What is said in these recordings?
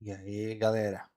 E aí, galera?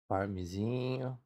Farmzinho.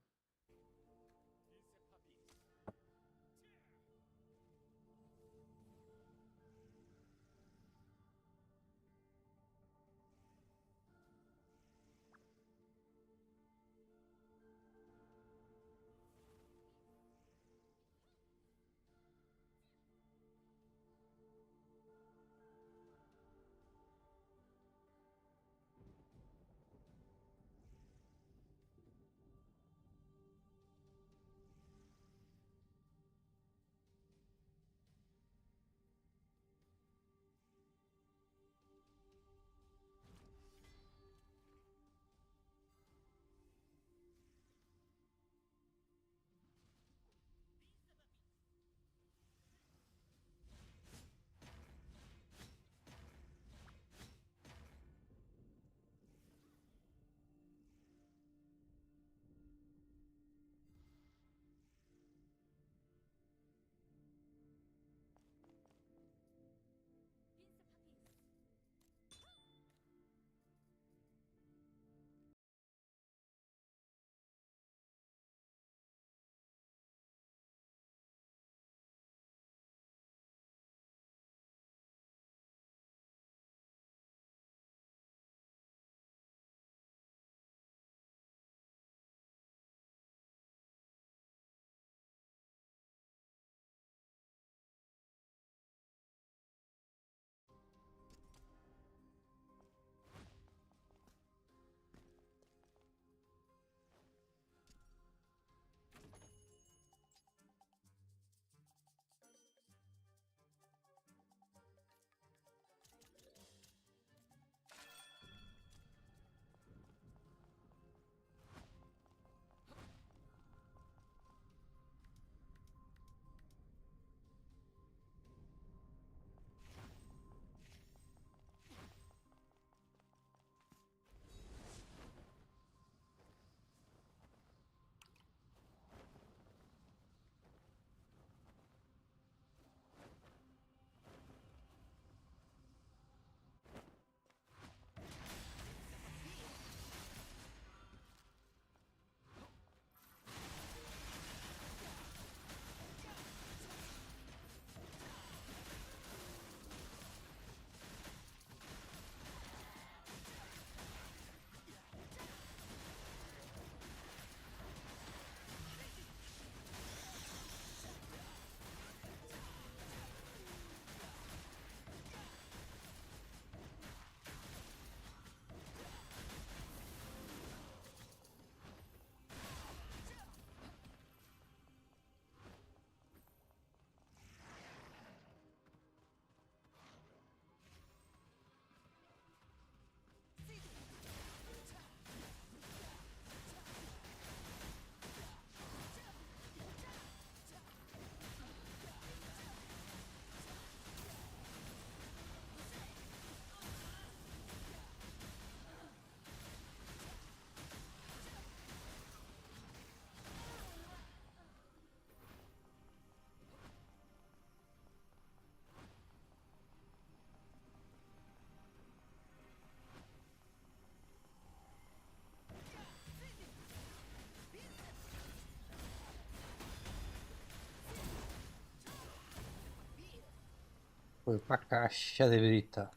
Foi pra caixa de brita.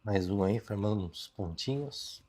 Mais um aí, formando uns pontinhos.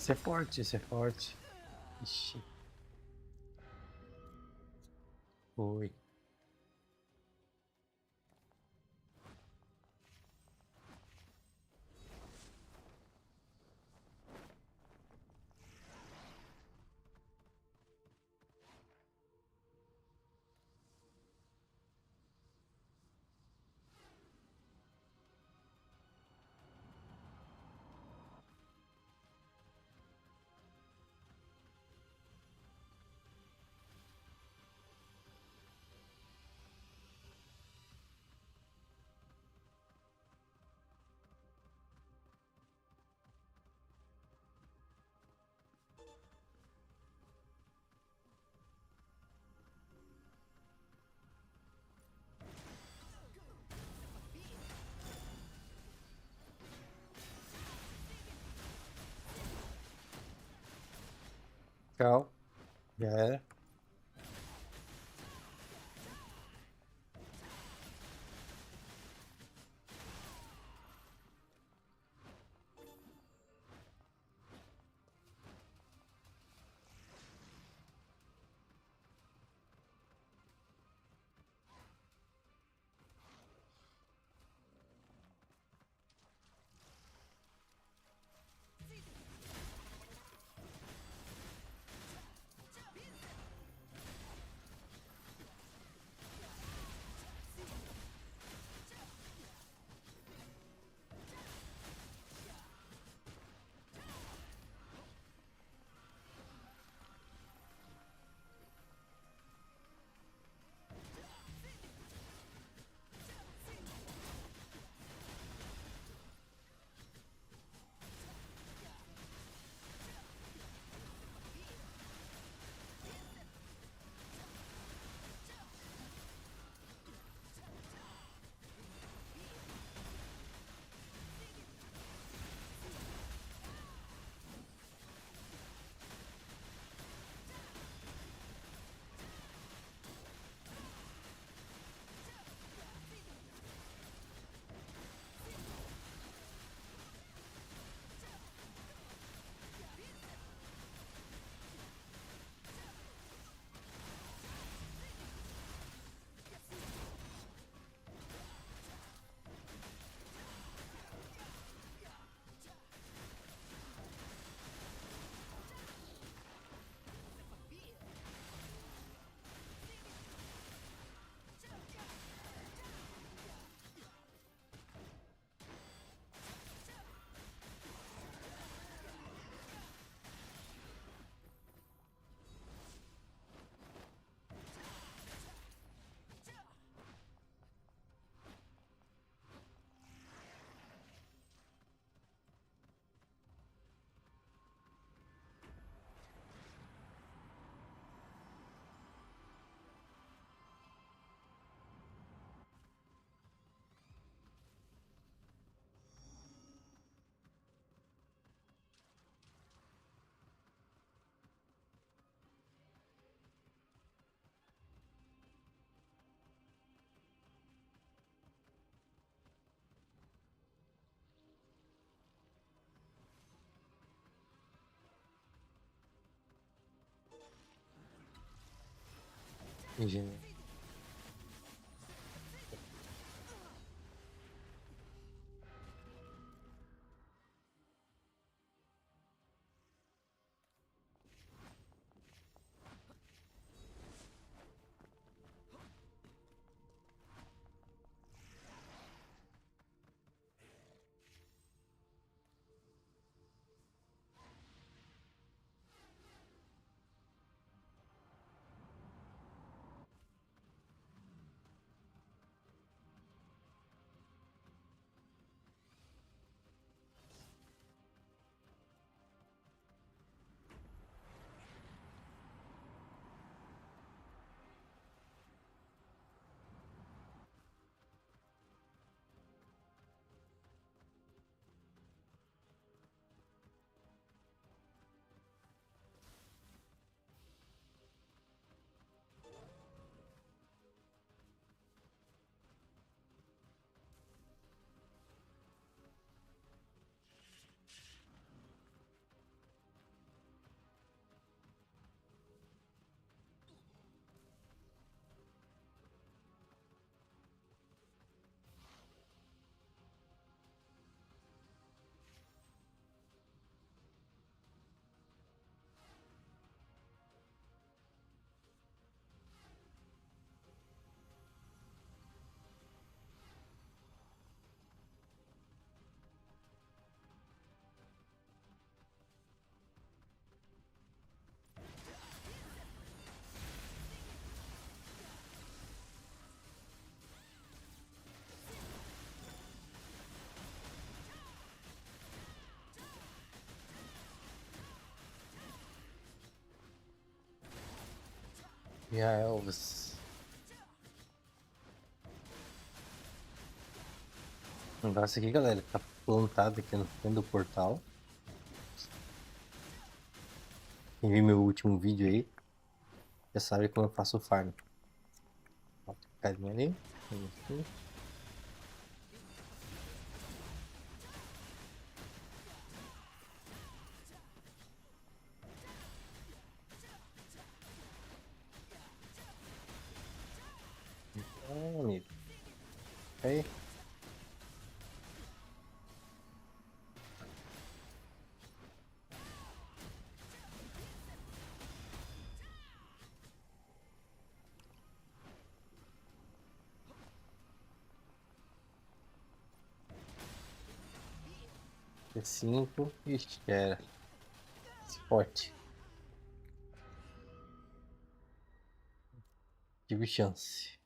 Esse é forte, esse é forte. Ixi, foi. Tchau. Já era. Engenheiro. E a Elvis. O negócio aqui, galera, tá plantado aqui no fim do portal. Quem viu meu último vídeo aí, já sabe como eu faço o farm. Bota o carinha ali. Isso. Ah, amigo. Aí. C5. Ixi, já era. Esporte. Tive chance.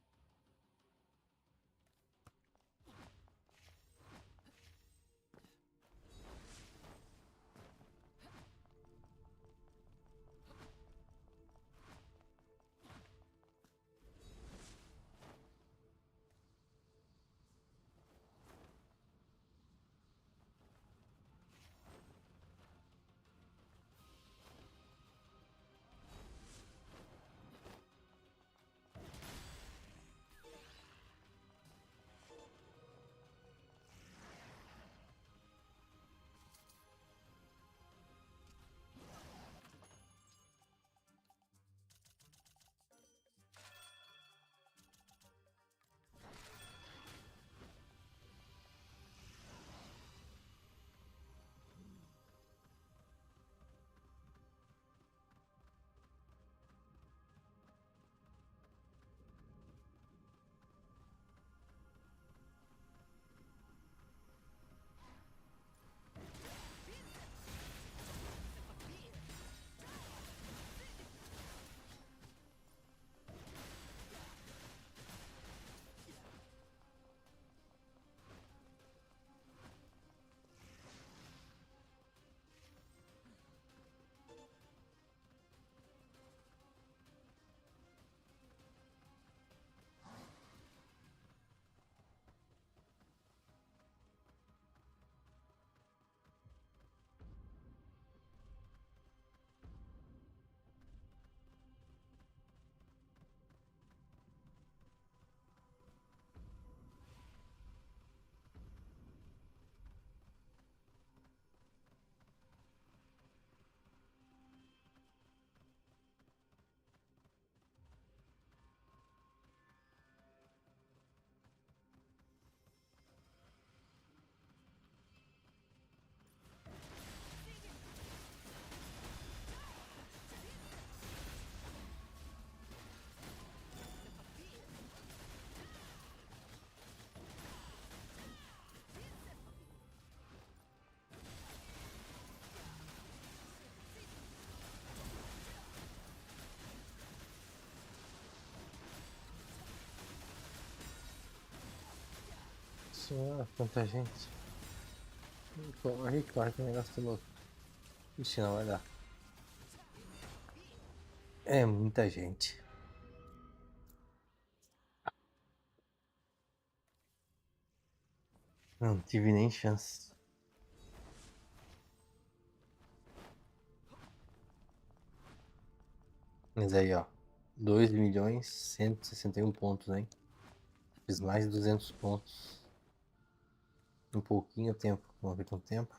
Senhora, quanta gente. Corre, corre, que negócio tá louco. Ixi, não vai dar. É muita gente. Não tive nem chance. Mas aí, ó. 2.161 pontos, hein? Fiz mais de 200 pontos. Um pouquinho tempo. Vamos ver quanto tempo.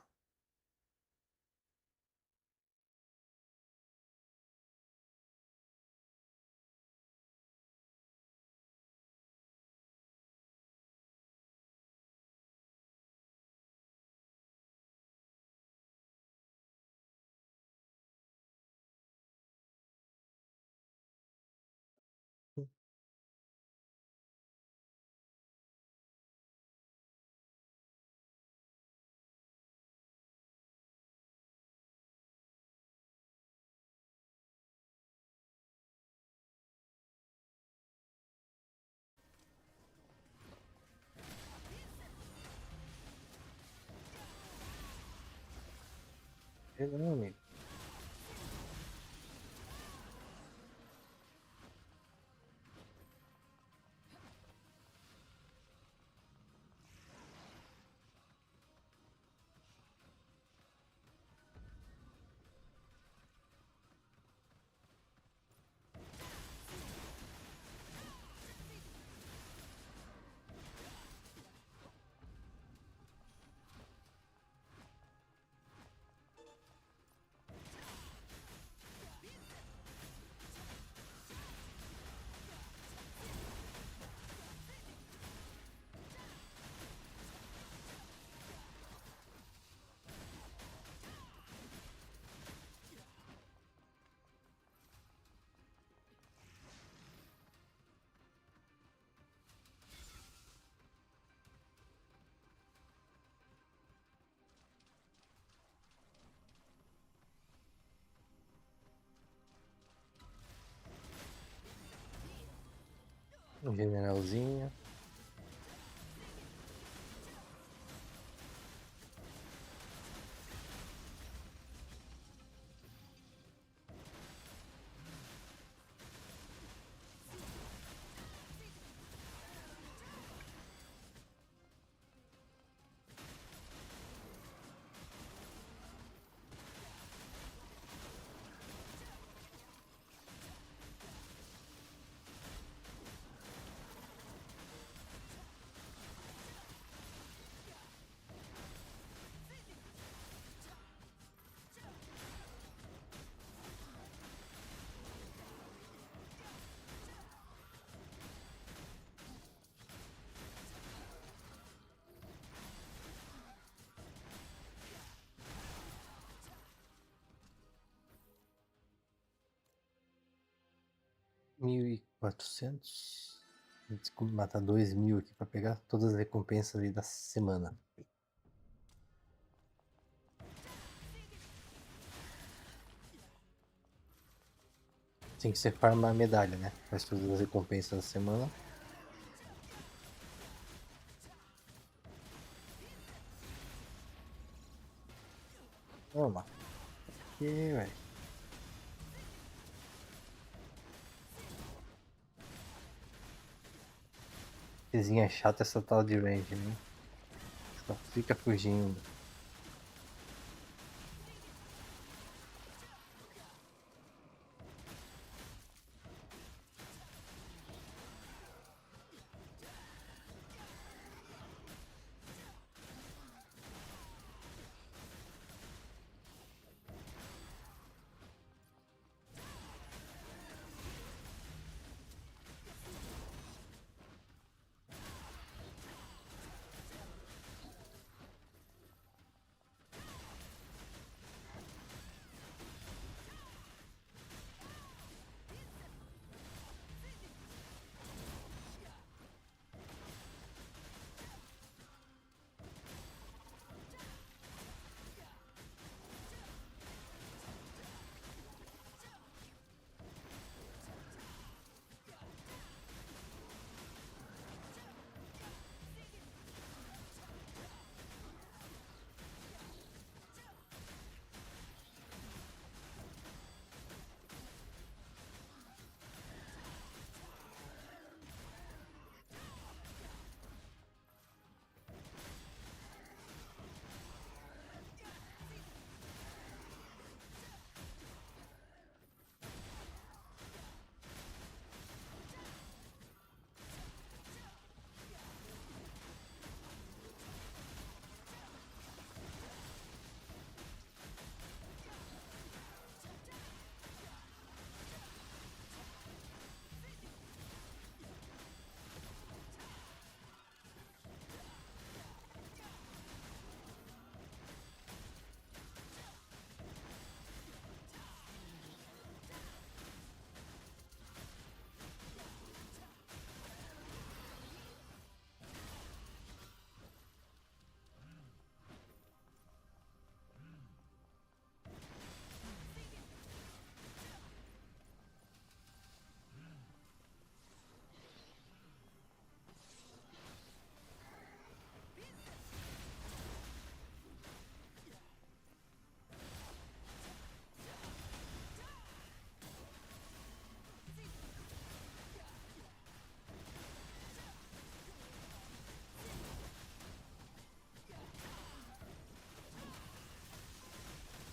Não, amigo. Um generalzinho. R$ 1.400. Desculpa, matar 2.000 aqui pra pegar todas as recompensas ali da semana. Tem que ser farmar a medalha, né? Faz todas as recompensas da semana. Toma. Aqui, velho. Coisinha chata essa tal de range, né? Só fica fugindo.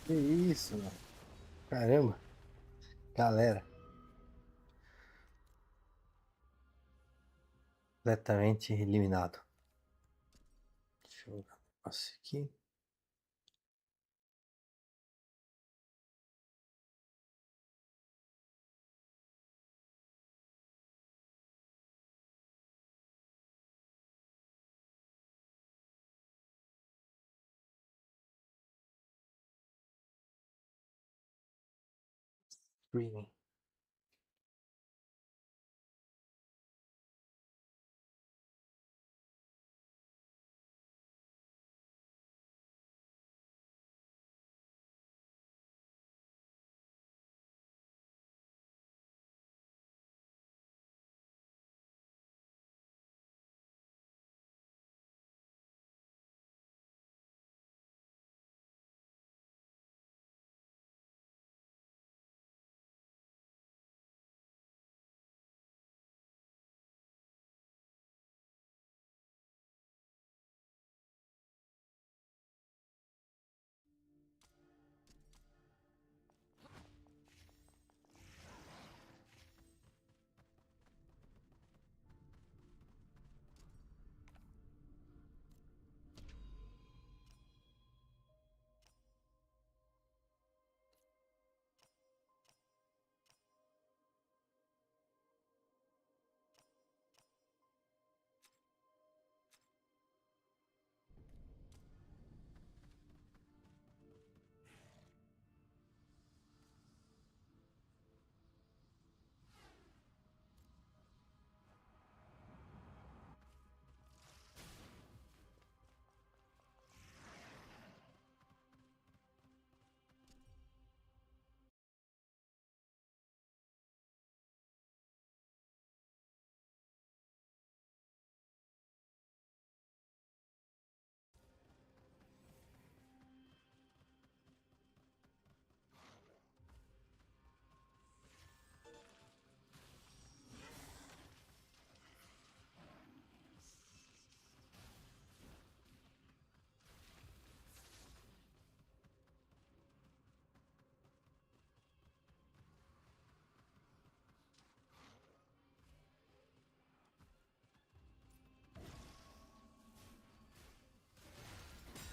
Que isso, mano. Caramba. Galera. Completamente eliminado. Deixa eu ver um negócio aqui. Streaming.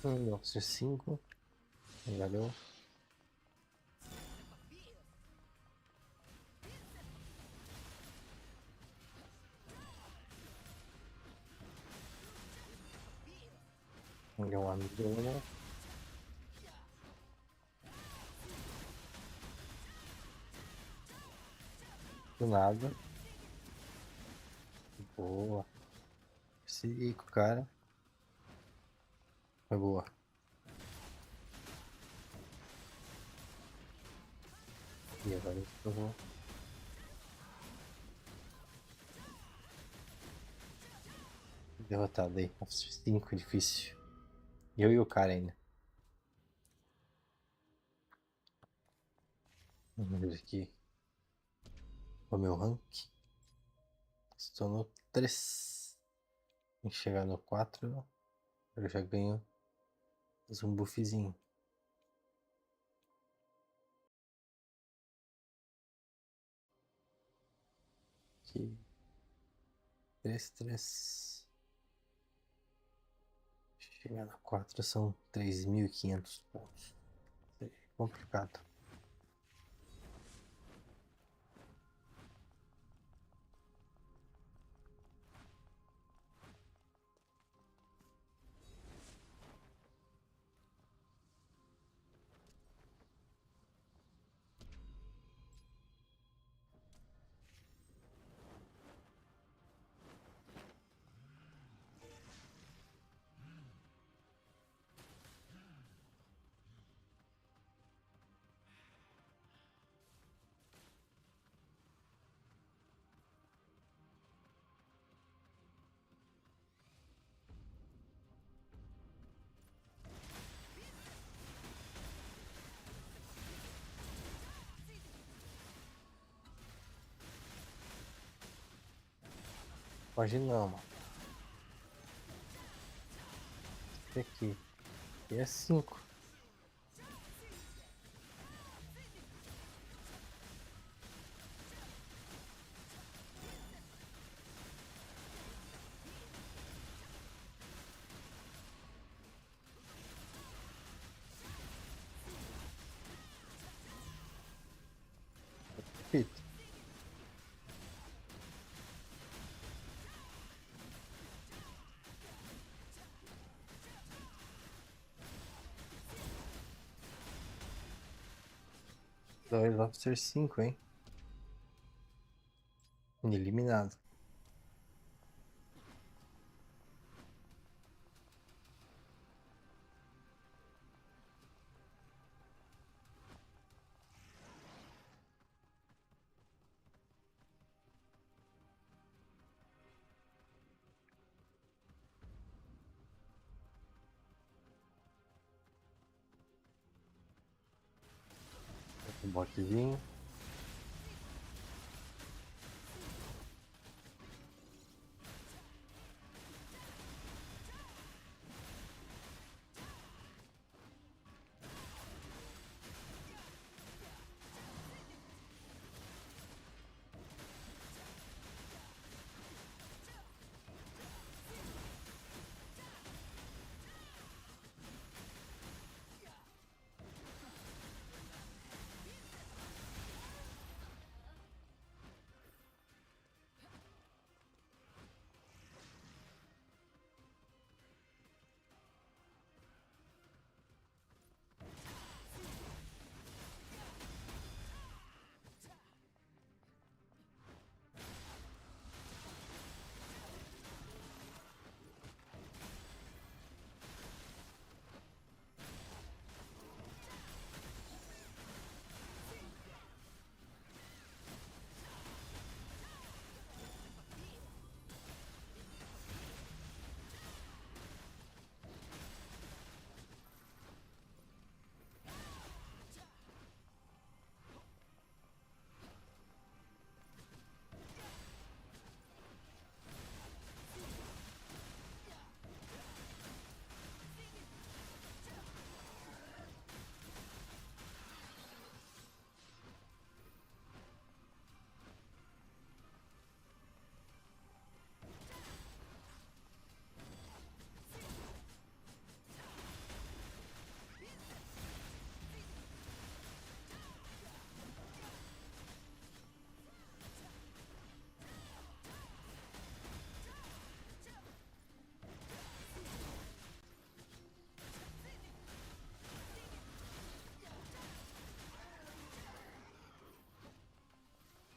Officer 5. Valeu. Deu um amigo, né? Do nada. Boa. Segui com o cara. Foi boa. E agora eu vou. Derrotado aí. Officer 5, difícil. Eu e o cara ainda. Vamos ver aqui. O meu rank. Estou no 3. Tem que chegar no 4. Eu já ganho um buffzinho. Aqui. 3, 3. Chegar no 4 são 3.500 pontos. É complicado. Pode não, mano. Esse aqui. E é 5. Perfeito. Dois Officer 5, hein? Eliminado. Um botezinho.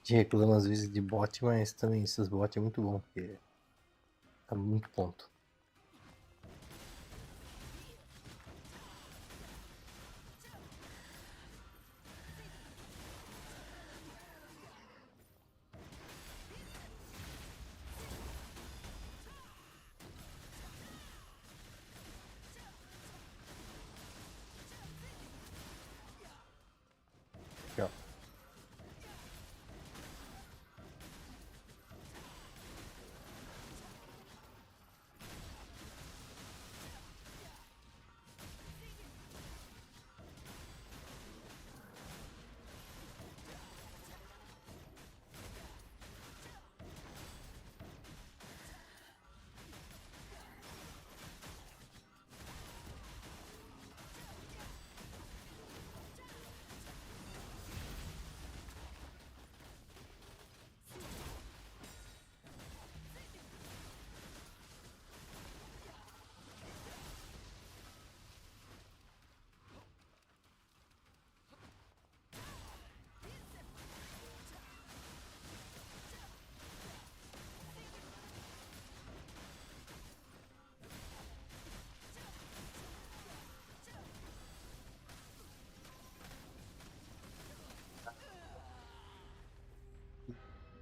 gente reclama às vezes de bot, mas também esses bots é muito bom, porque tá muito ponto. Aqui, ó.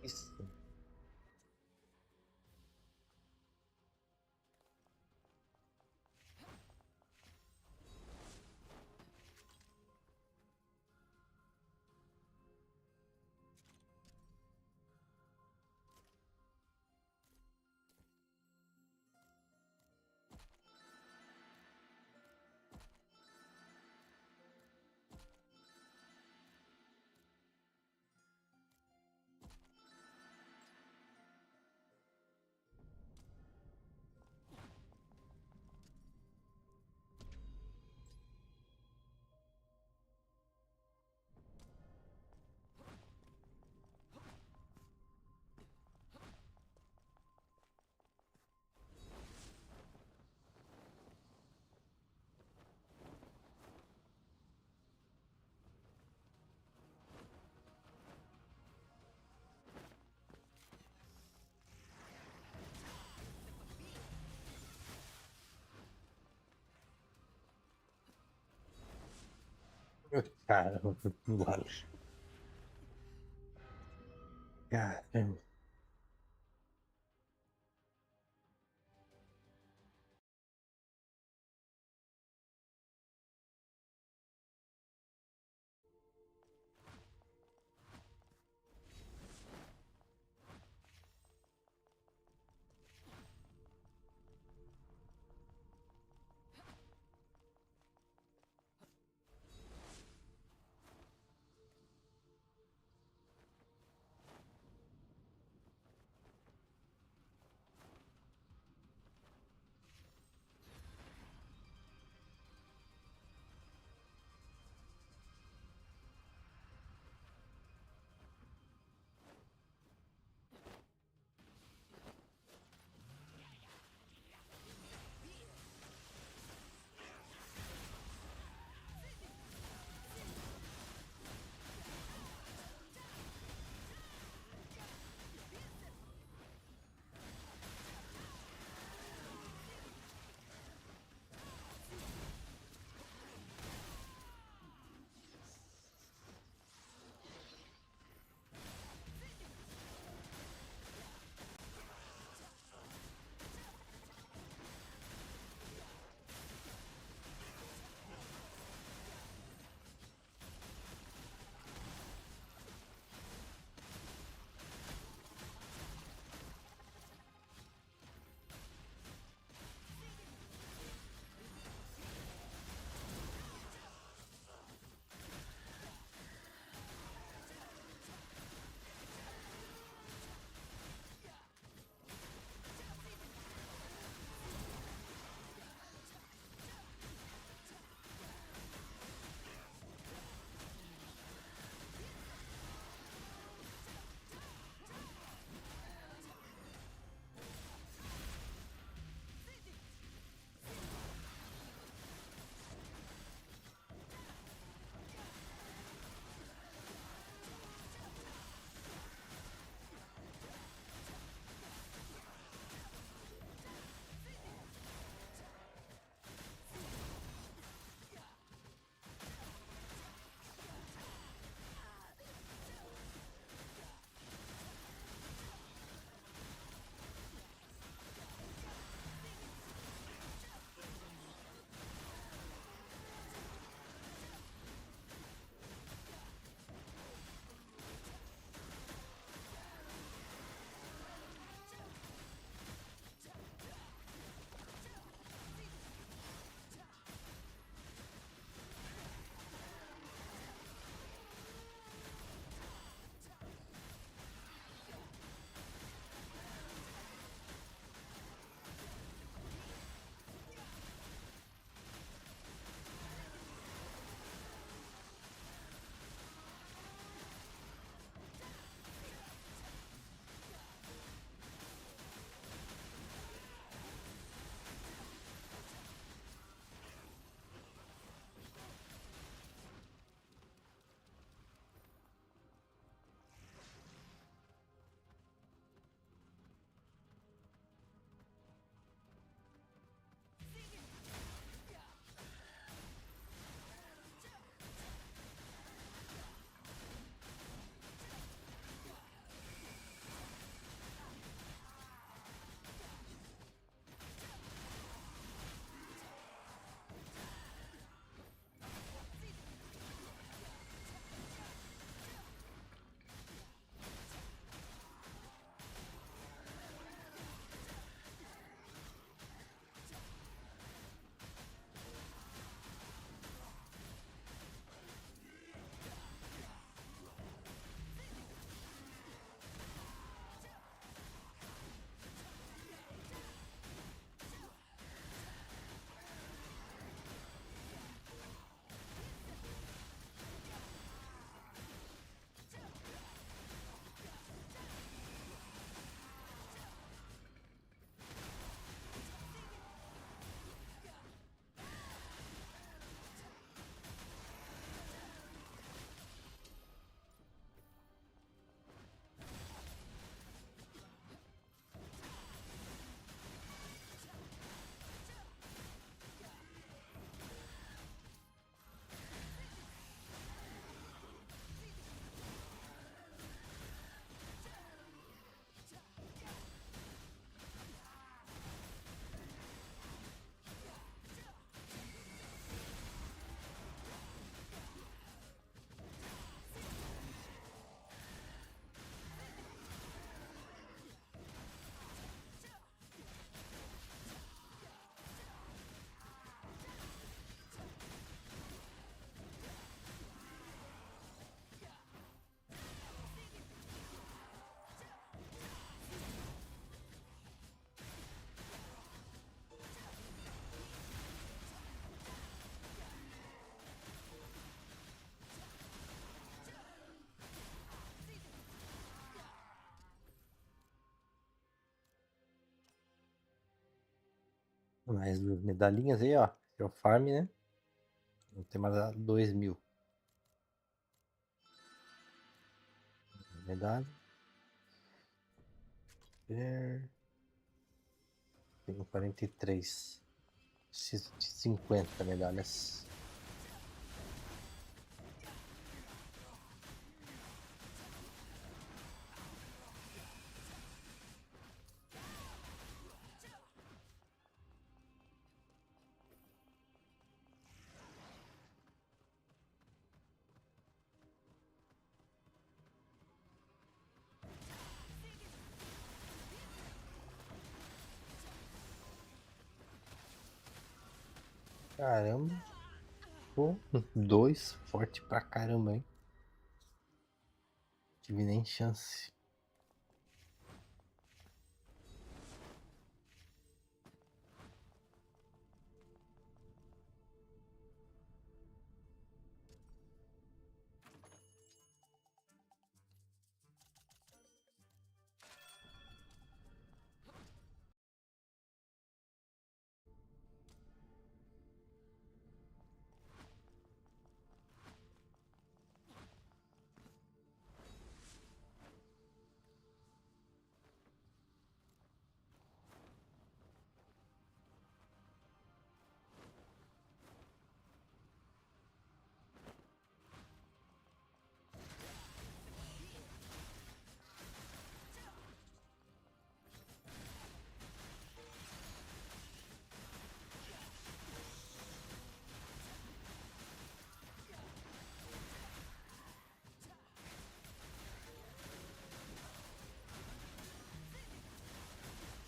Isso. Cara, mano. Caramba. Mais medalhinhas aí, ó. É o farm, né? Não tem mais 2.000. Medalha. Tenho 43. Preciso de 50 medalhas. Caramba. Pô, 2. Forte pra caramba, hein? Tive nem chance.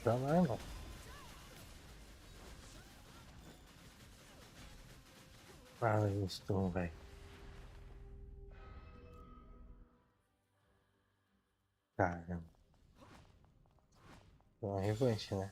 Pra lá, irmão. Ah, isso, velho. Caramba. Uma revanche, né?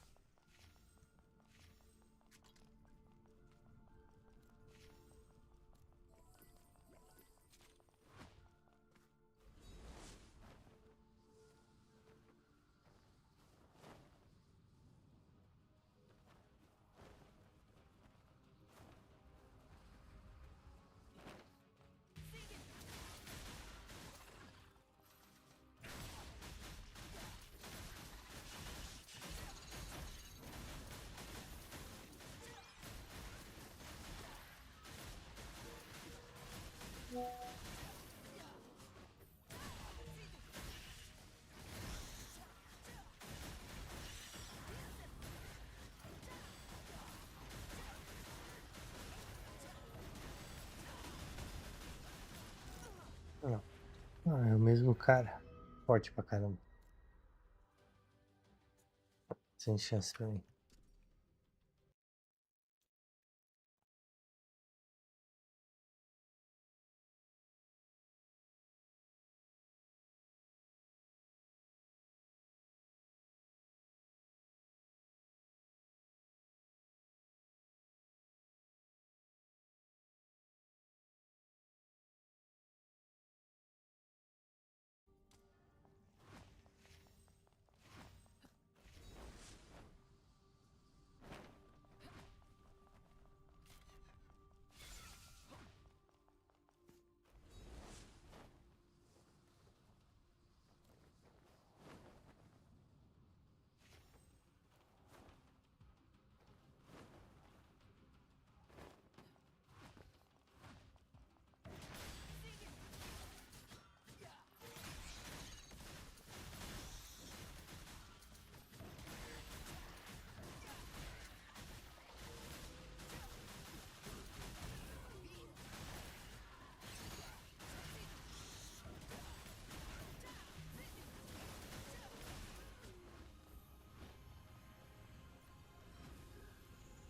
Não. Ah, é o mesmo cara. Forte pra caramba. Sem chance pra mim.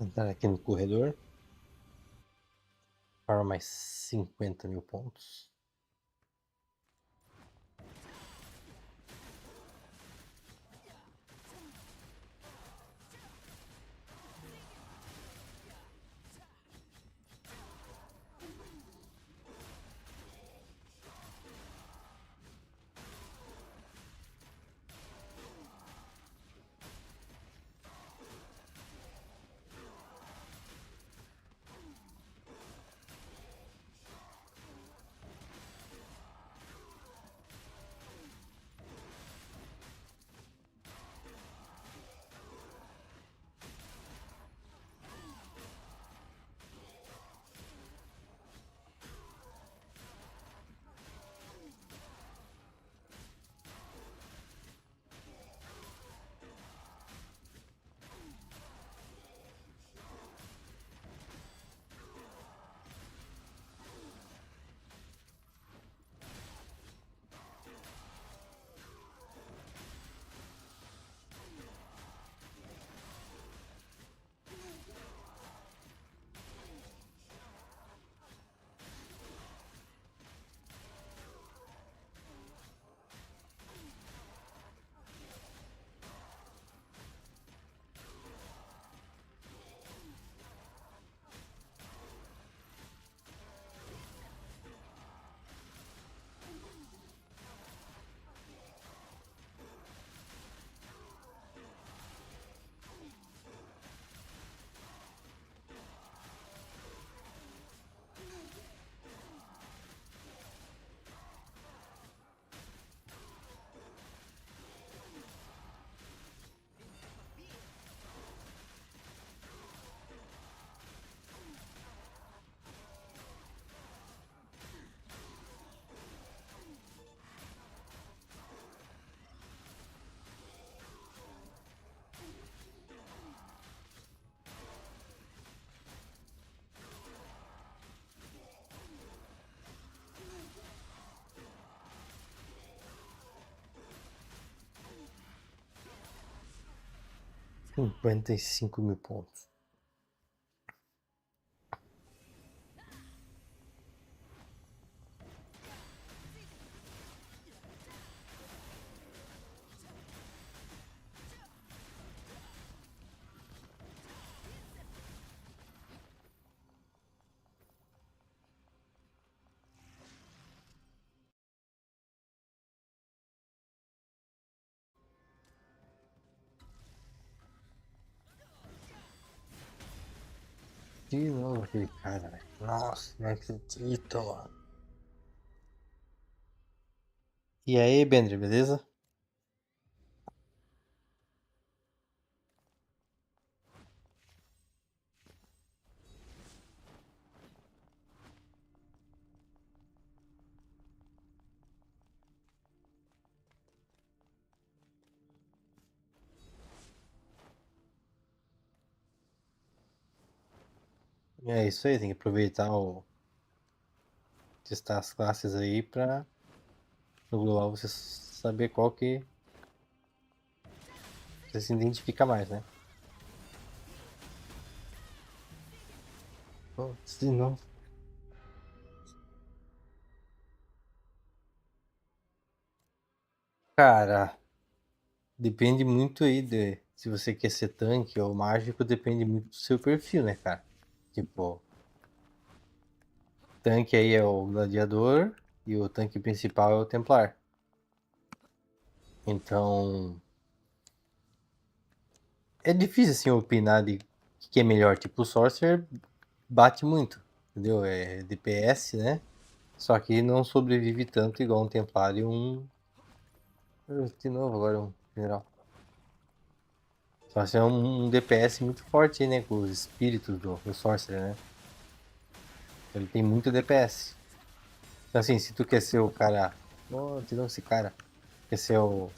Entrar aqui no corredor. Para mais 50.000 pontos. 55 mil pontos. De novo aquele cara, velho. Nossa, não acredito, mano. E aí, Bender, beleza? É isso aí, tem que aproveitar testar as classes aí pra no global você saber qual que você se identifica mais, né? Putz, de novo. Cara, depende muito aí de se você quer ser tanque ou mágico, depende muito do seu perfil, né, cara? Tipo, tanque aí é o gladiador e o tanque principal é o templar. Então, é difícil assim opinar de o que é melhor. Tipo, o Sorcerer bate muito, entendeu? É DPS, né? Só que não sobrevive tanto igual um templar e um. De novo, agora um general. Só se é um DPS muito forte, né? Com os espíritos do Sorcerer, né? Ele tem muito DPS. Então, assim, se tu quer ser o cara. Oh, tirou esse cara. Quer ser o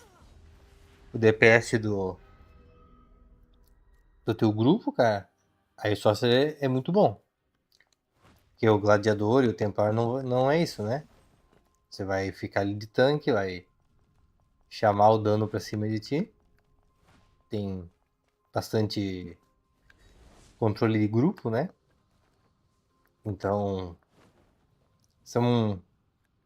DPS do teu grupo, cara. Aí o Sorcerer é muito bom. Porque o Gladiador e o Templar não é isso, né? Você vai ficar ali de tanque, vai chamar o dano pra cima de ti. Tem bastante controle de grupo, né? Então, são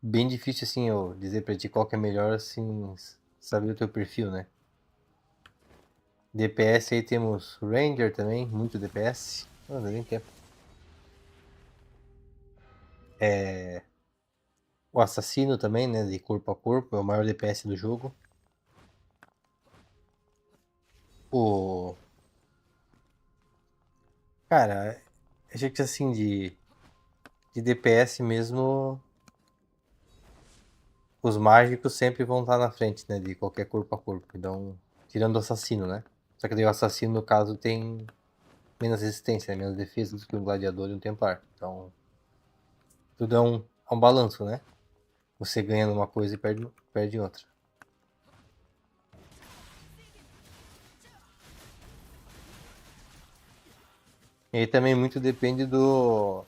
bem difícil assim eu dizer pra ti qual que é melhor assim, saber o teu perfil, né? DPS aí temos Ranger também, muito DPS. Não dá nem tempo. É, o Assassino também, né? De corpo a corpo, é o maior DPS do jogo. O. Cara, acho que assim de DPS mesmo, os mágicos sempre vão estar na frente, né? De qualquer corpo a corpo. Então, tirando o assassino, né? Só que daí o assassino, no caso, tem menos resistência, né? Menos defesa do que um gladiador e um templar. Então, tudo é um balanço, né? Você ganha numa coisa e perde em outra. E aí também muito depende do.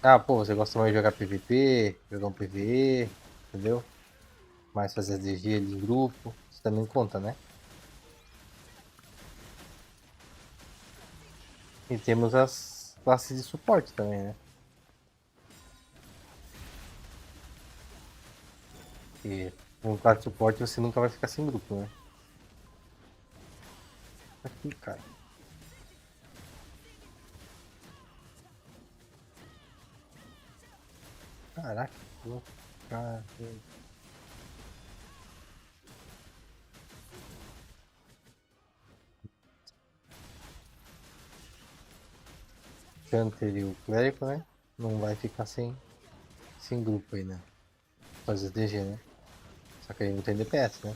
Ah, pô, você gosta mais de jogar PVP, jogar um PVE, entendeu? Mais fazer as DG ali em grupo. Isso também conta, né? E temos as classes de suporte também, né? E com classe de suporte você nunca vai ficar sem grupo, né? Aqui, cara. Caraca, que louco. Cara, Hunter e o clérigo, né? Não vai ficar sem grupo aí, né? Fazer DG, né? Só que aí não tem DPS, né?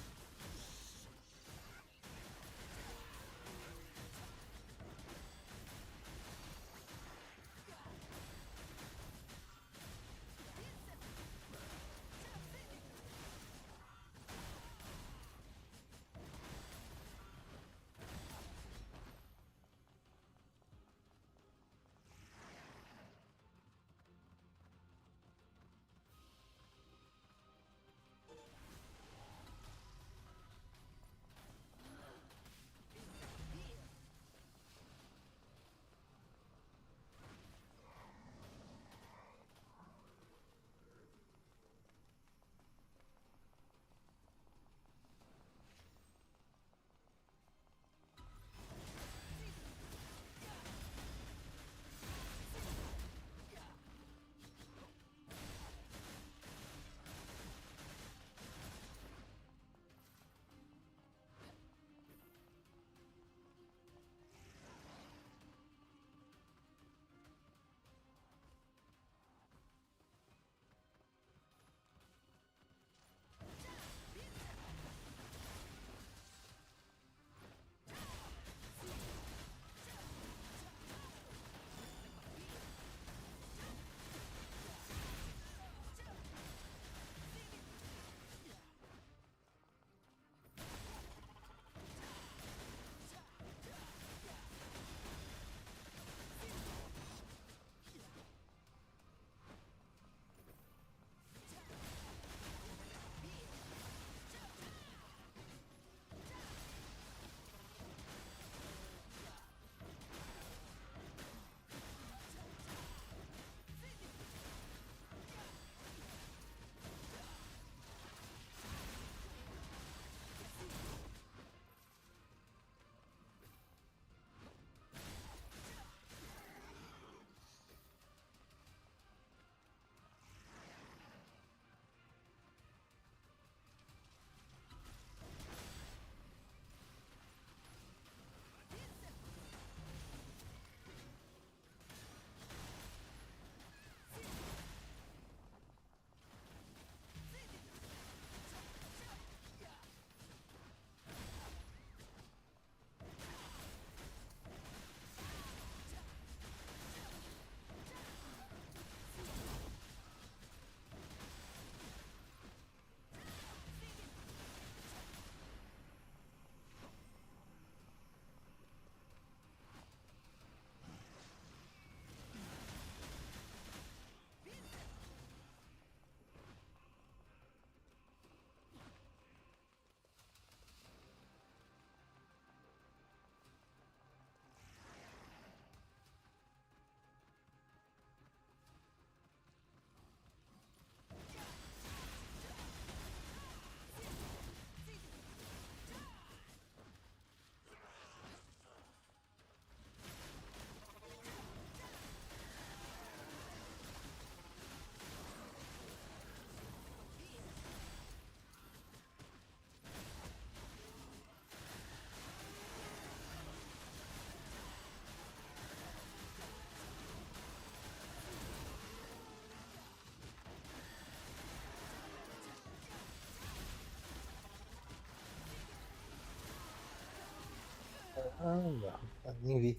Ah, nem vi.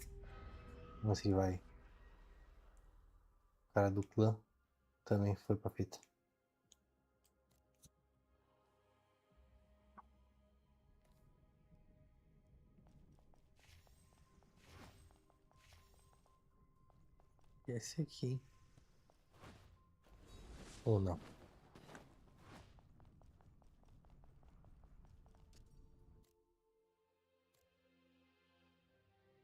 Como assim vai? O cara do clã também foi pra fita. E esse aqui? Ou não?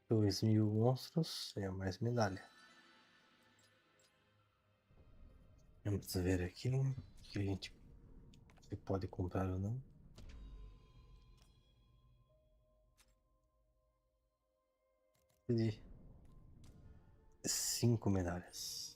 2000 monstros e mais medalha. Vamos ver aqui o que a gente se pode comprar ou não. De 5 medalhas.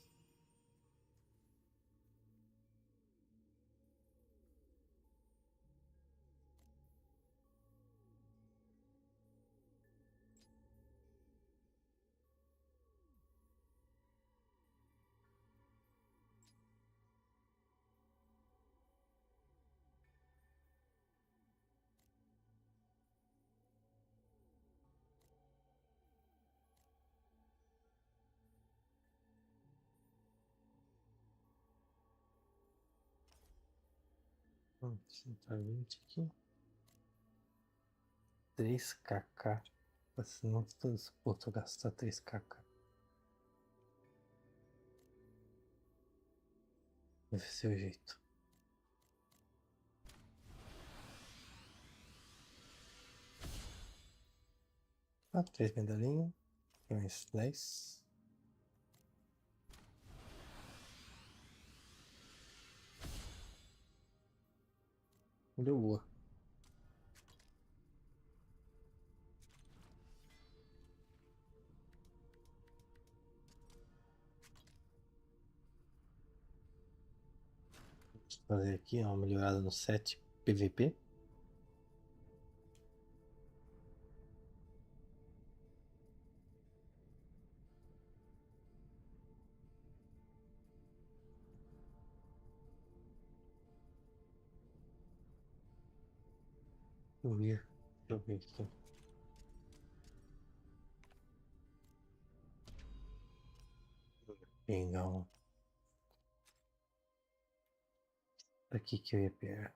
Tá 20 aqui. 3kk. Assim, não estou disposto a gastar 3kk. Deve ser o jeito. Ah, 3 medalhinhas. Tem mais 10. Deu boa. Vou fazer aqui uma melhorada no set PVP. Deixa eu ver aqui. Pegar um. Aqui que eu ia pegar.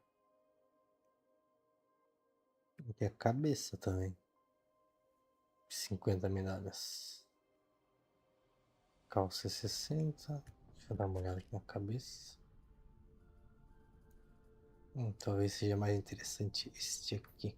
E a cabeça também. 50 medalhas. Calça 60. Deixa eu dar uma olhada aqui na cabeça. Talvez seja mais interessante este aqui.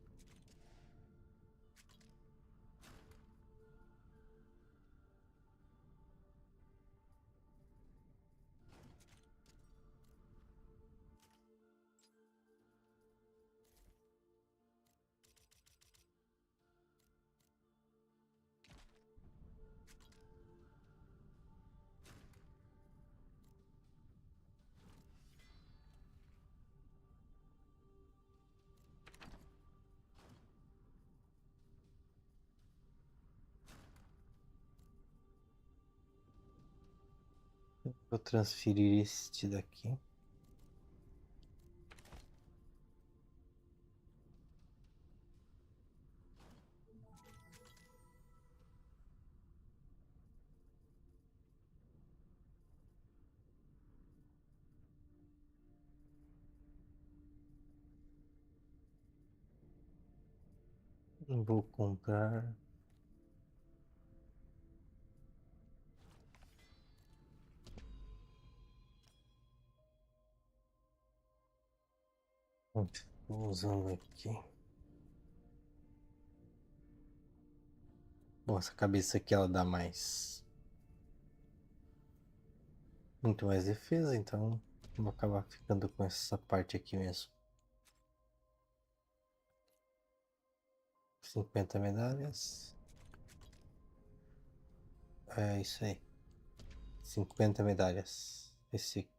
Vou transferir este daqui. Vou comprar. Vou usando aqui. Bom, essa cabeça aqui ela dá mais. Muito mais defesa, então vou acabar ficando com essa parte aqui mesmo. 50 medalhas. É isso aí. 50 medalhas. Esse aqui.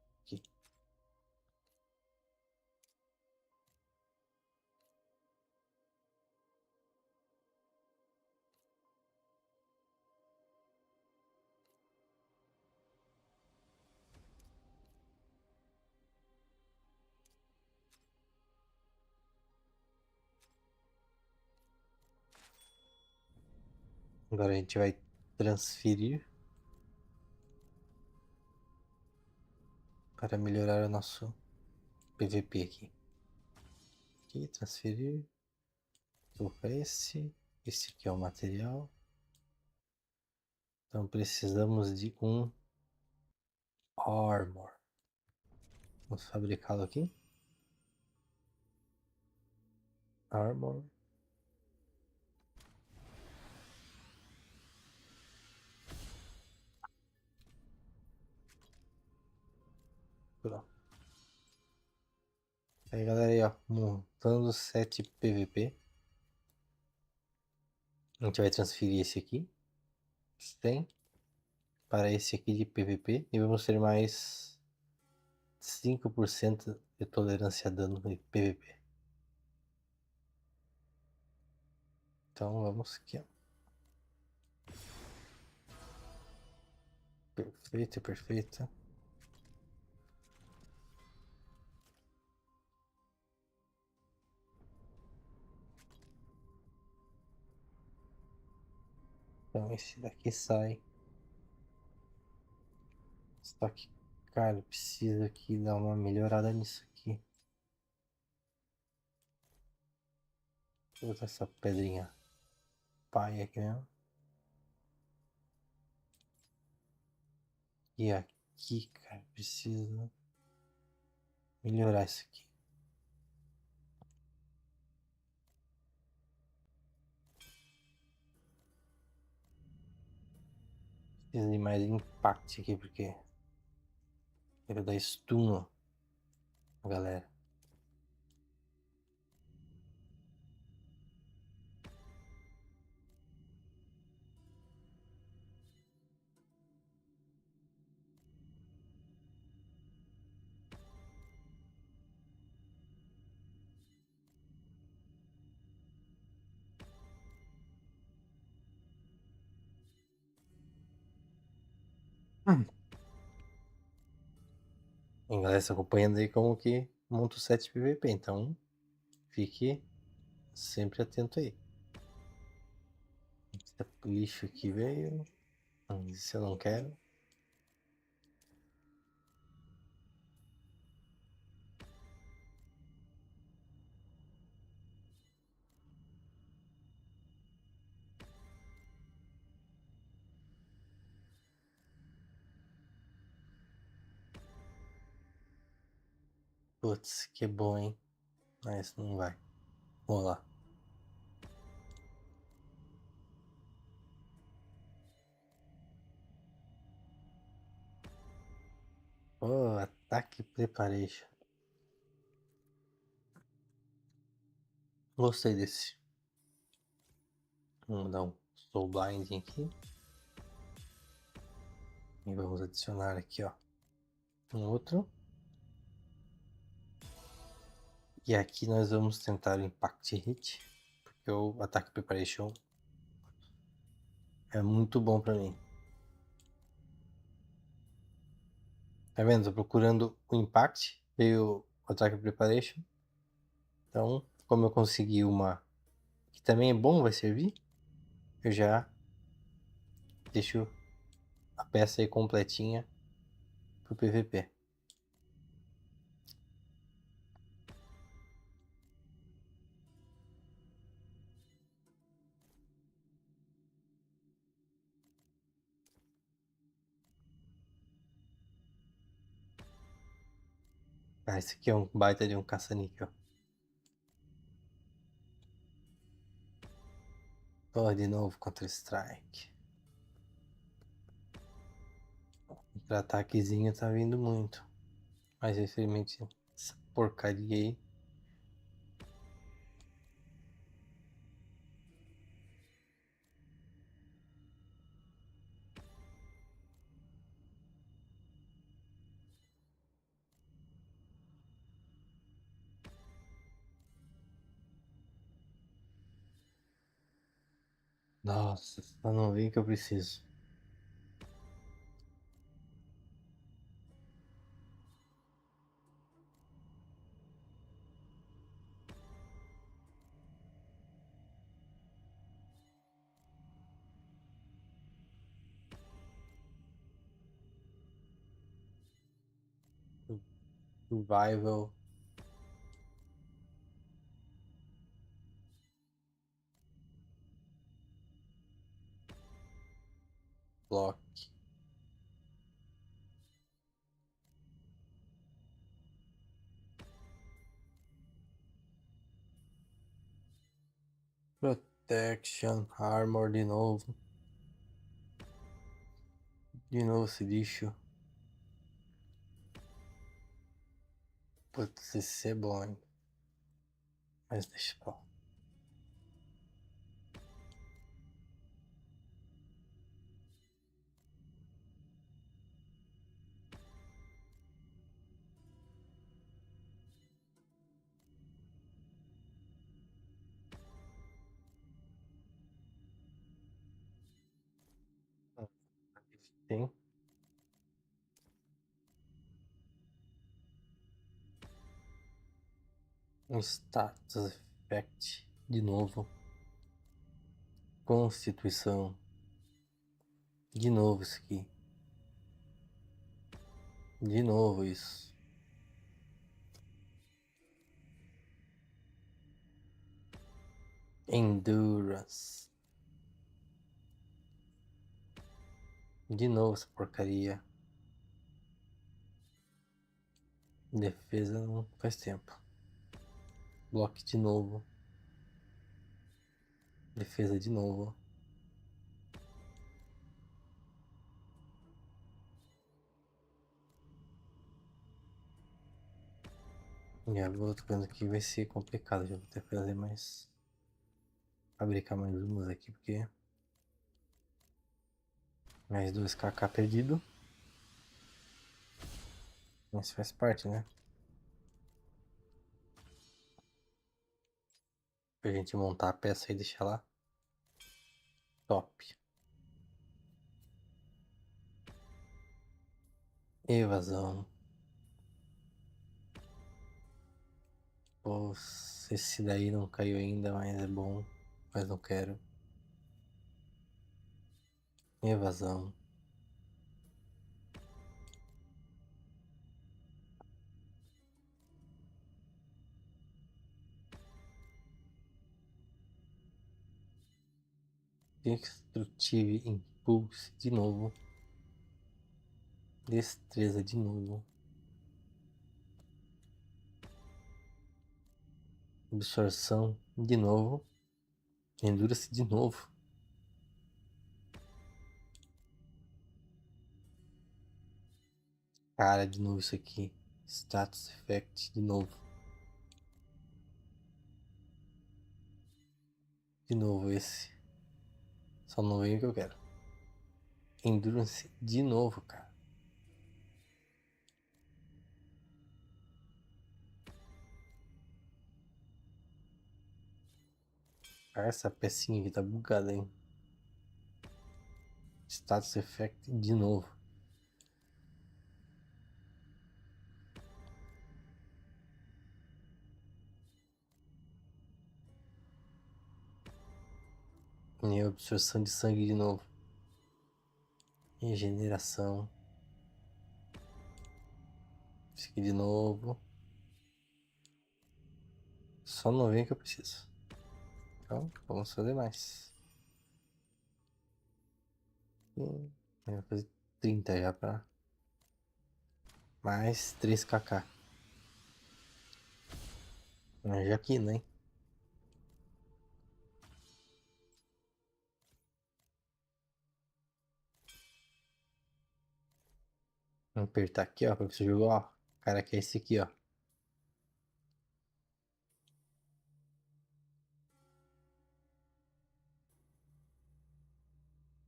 Agora a gente vai transferir para melhorar o nosso PVP aqui. Aqui, transferir. Colocar esse. Esse aqui é o material. Então precisamos de um armor. Vamos fabricá-lo aqui. Armor. Pronto. Aí galera, aí, ó, montando 7 PVP. A gente vai transferir esse aqui. 100 para esse aqui de PVP. E vamos ter mais 5% de tolerância a dano de PVP. Então vamos aqui, ó. Perfeito, perfeito. Então esse daqui sai. Só que, cara, precisa aqui dar uma melhorada nisso aqui. Vou botar essa pedrinha pai aqui mesmo. E aqui, cara, precisa melhorar isso aqui. Precisa de mais impact aqui, porque quero dar stun, galera. E galera, se acompanhando aí como que monta o set PVP, então fique sempre atento aí. Esse lixo aqui veio. Isso eu não quero. Putz, que bom, hein? Mas não vai. Vamos lá. Oh, ataque preparation. Gostei desse. Vamos dar um soul blinding aqui. E vamos adicionar aqui, ó, um outro. E aqui nós vamos tentar o impact hit, porque o ataque preparation é muito bom pra mim. Tá vendo? Tô procurando o impact, veio o ataque preparation. Então, como eu consegui uma que também é bom, vai servir, eu já deixo a peça aí completinha pro PVP. Ah, esse aqui é um baita de um caça-níquel. Oh, de novo contra strike. Pra ataquezinho tá vindo muito. Mas infelizmente essa porcaria aí. Nossa, só não vem que eu preciso. Survival. Block. Protection, Armor de novo. De novo esse lixo. Putz, esse é bom, hein? Mas deixa pra lá. Tem. Um status effect de novo. Constituição. De novo isso aqui. De novo isso. Endurance. De novo essa porcaria. Defesa não faz tempo. Bloque de novo. Defesa de novo. E a outra coisa aqui vai ser complicado. Já vou ter que fazer mais. Fabricar mais umas aqui porque. Mais 2kk perdido. Mas faz parte, né? Pra gente montar a peça e deixar lá. Top. Evasão. Pô, esse daí não caiu ainda, mas é bom. Mas não quero. Evasão. Destrutive Impulse de novo. Destreza de novo. Absorção de novo. Endurance de novo. Cara, de novo isso aqui. Status Effect de novo. De novo esse. Só não vem o que eu quero. Endurance de novo, cara. Essa pecinha aqui tá bugada, hein? Status Effect de novo. E absorção de sangue de novo. Regeneração. Isso aqui de novo. Só não vem o que eu preciso. Então, vamos fazer mais. Eu vou fazer 30 já pra... Mais 3kk. Mas já aqui, né? Vamos apertar aqui, ó, pra você jogar, ó. O cara quer esse aqui, ó.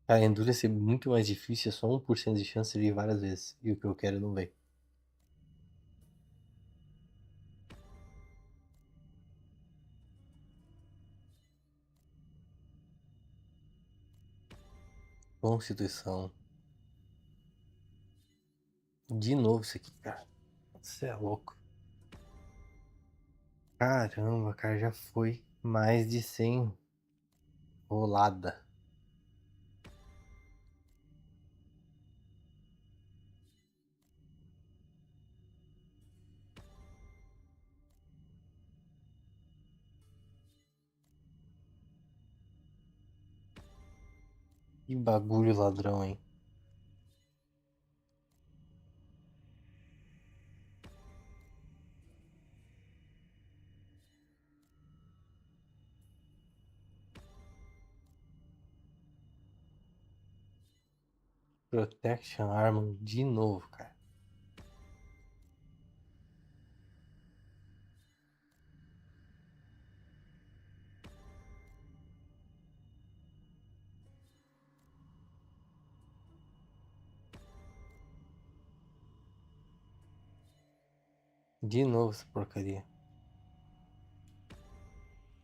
Cara, Endurance é muito mais difícil, é só 1% de chance de ir várias vezes. E o que eu quero não vem. Constituição. De novo isso aqui, cara. Você é louco. Caramba, cara, já foi mais de 100 rolada. Que bagulho ladrão, hein? Protection Armor de novo, cara. De novo essa porcaria.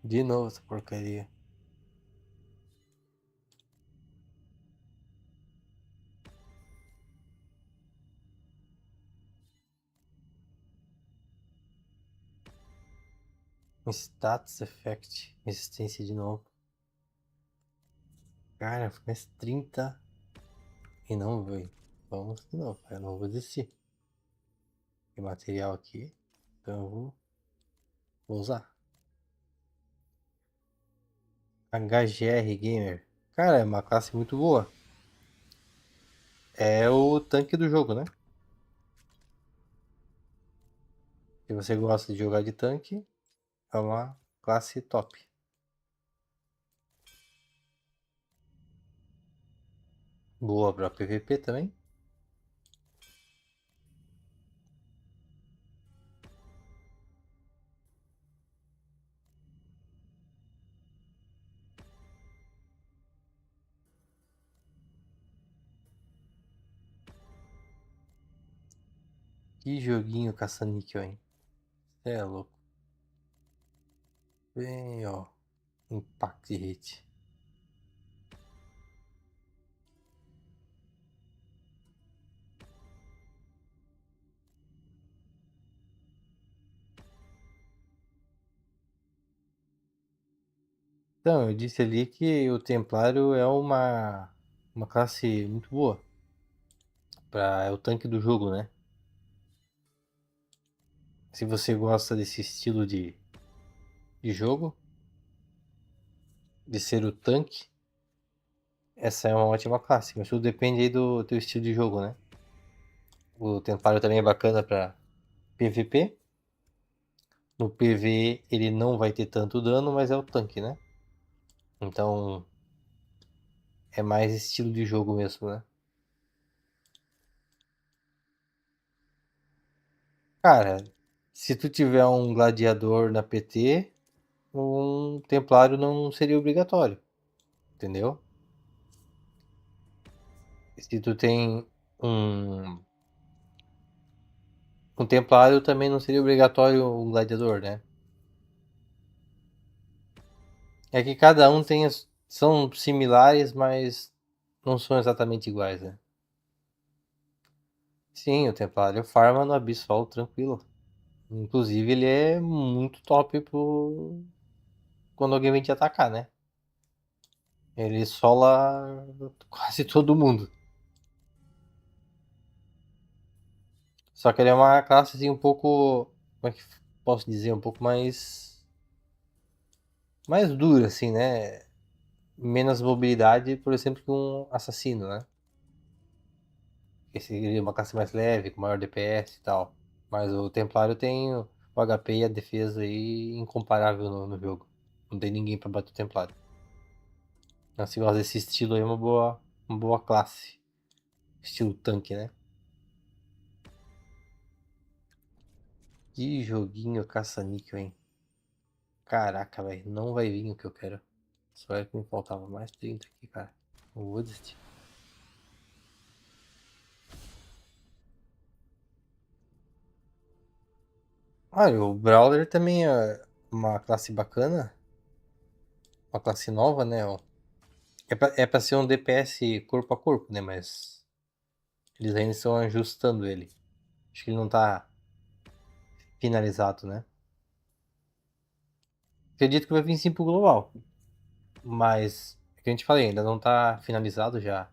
De novo essa porcaria. Status Effect. Resistência de novo. Cara, mais 30 e não veio. Vamos de novo, cara. Não vou desistir. Tem material aqui. Então eu vou usar. HGR Gamer. Cara, é uma classe muito boa. É o tanque do jogo, né? Se você gosta de jogar de tanque, é uma classe top. Boa pra PVP também. Que joguinho caça-níquel, hein? Cê é louco. Bem, ó. Impact Hit. Então, eu disse ali que o Templário é uma classe muito boa. É o tanque do jogo, né? Se você gosta desse estilo de jogo, de ser o tanque, essa é uma ótima classe. Mas tudo depende aí do teu estilo de jogo, né? O Templário também é bacana para PVP. No PvE ele não vai ter tanto dano, mas é o tanque, né? Então é mais estilo de jogo mesmo, né? Cara, se tu tiver um gladiador na PT, um templário não seria obrigatório, entendeu? Se tu tem um, um templário, também não seria obrigatório um gladiador, né? É que cada um tem são similares, mas não são exatamente iguais, né? Sim, o templário farma no Abyssal tranquilo. Inclusive ele é muito top quando alguém vem te atacar, né? Ele sola quase todo mundo. Só que ele é uma classe assim um pouco, como é que posso dizer, um pouco mais dura assim, né? Menos mobilidade, por exemplo, que um assassino, né? Esse é uma classe mais leve, com maior DPS e tal. Mas o Templário tem o HP e a defesa aí incomparável no jogo. Não tem ninguém pra bater o Templário. Então, se gosta desse estilo aí, é uma boa classe. Estilo tanque, né? Que joguinho caça-níquel, hein? Caraca, velho. Não vai vir o que eu quero. Só é que me faltava mais 30 aqui, cara. Não vou desistir. Olha, o Brawler também é uma classe bacana. Uma classe nova, né? Ó. É pra ser um DPS corpo a corpo, né? Mas eles ainda estão ajustando ele. Acho que ele não tá finalizado, né? Acredito que vai vir sim pro global. Mas, é que a gente falei, ainda não tá finalizado já.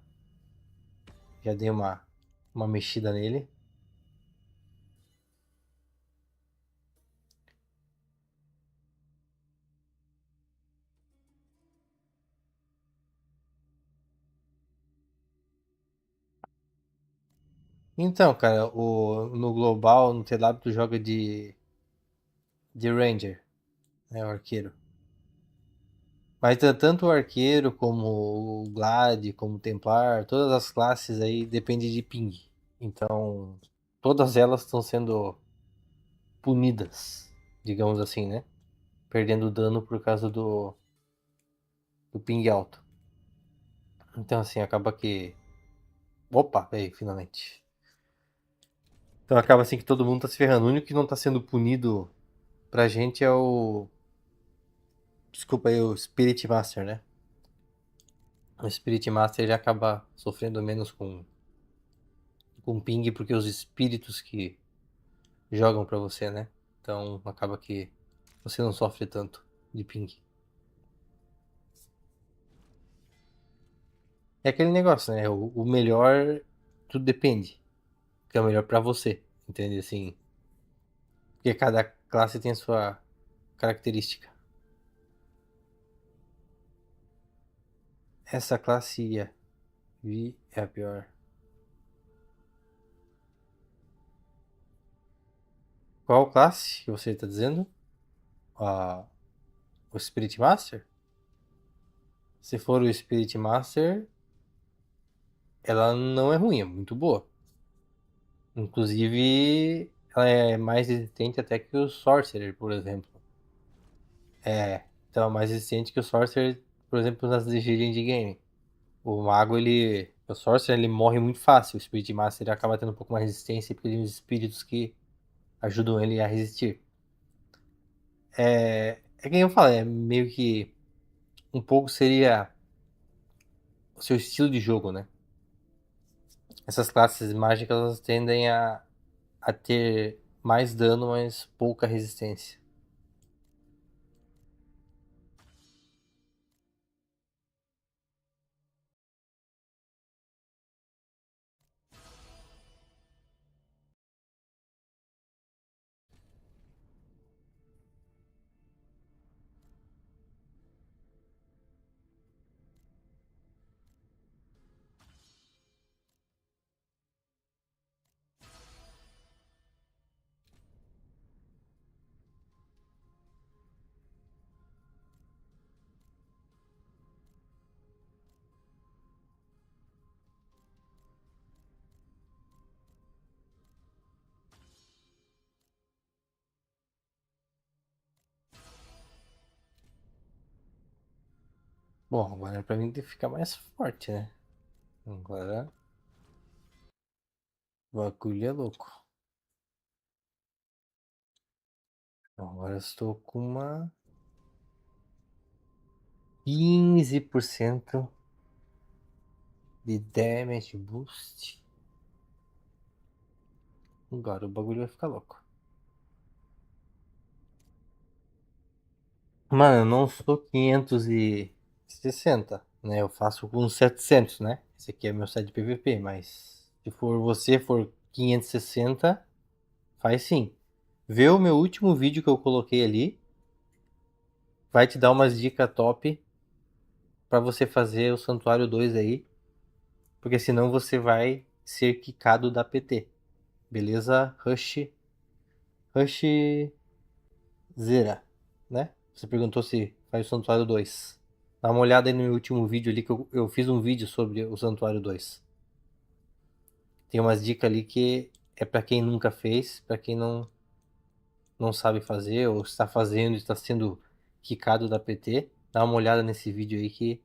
Já dei uma mexida nele. Então, cara, no global, no TW, tu joga de Ranger, né? O arqueiro. Mas tanto o arqueiro como o Glad, como o Templar, todas as classes aí dependem de ping. Então, todas elas estão sendo punidas, digamos assim, né? Perdendo dano por causa do ping alto. Então, assim, acaba que. Opa, veio, finalmente. Então acaba assim que todo mundo tá se ferrando. O único que não tá sendo punido pra gente é o. Desculpa aí, o Spirit Master, né? O Spirit Master já acaba sofrendo menos com ping porque os espíritos que jogam pra você, né? Então acaba que você não sofre tanto de ping. É aquele negócio, né? O melhor, tudo depende. O que é o melhor pra você, entende? Assim, porque cada classe tem a sua característica. Essa classe IA Vi é a pior. Qual classe que você está dizendo? Ah, o Spirit Master? Se for o Spirit Master, ela não é ruim, é muito boa. Inclusive, ela é mais resistente até que o Sorcerer, por exemplo. É, então é mais resistente que o Sorcerer, por exemplo, nas DG de endgame. O Mago, ele. O Sorcerer, ele morre muito fácil. O Spirit Master ele acaba tendo um pouco mais resistência porque ele tem os espíritos que ajudam ele a resistir. É quem eu falo, é meio que. Um pouco seria o seu estilo de jogo, né? Essas classes mágicas elas tendem a ter mais dano, mas pouca resistência. Bom, agora pra mim tem que ficar mais forte, né? Agora o bagulho é louco. Bom, agora eu estou com uma 15% de damage boost. Agora o bagulho vai ficar louco. Mano, eu não sou 560, né? Eu faço com 700, né? Esse aqui é meu set de PVP, mas se for você for 560, faz sim. Vê o meu último vídeo que eu coloquei ali, vai te dar umas dicas top pra você fazer o Santuário 2 aí, porque senão você vai ser quicado da PT. Beleza? Rush Zera, né? Você perguntou se faz o Santuário 2. Dá uma olhada aí no meu último vídeo ali que eu fiz um vídeo sobre o Santuário 2. Tem umas dicas ali que é pra quem nunca fez, pra quem não sabe fazer ou está fazendo e está sendo quicado da PT. Dá uma olhada nesse vídeo aí que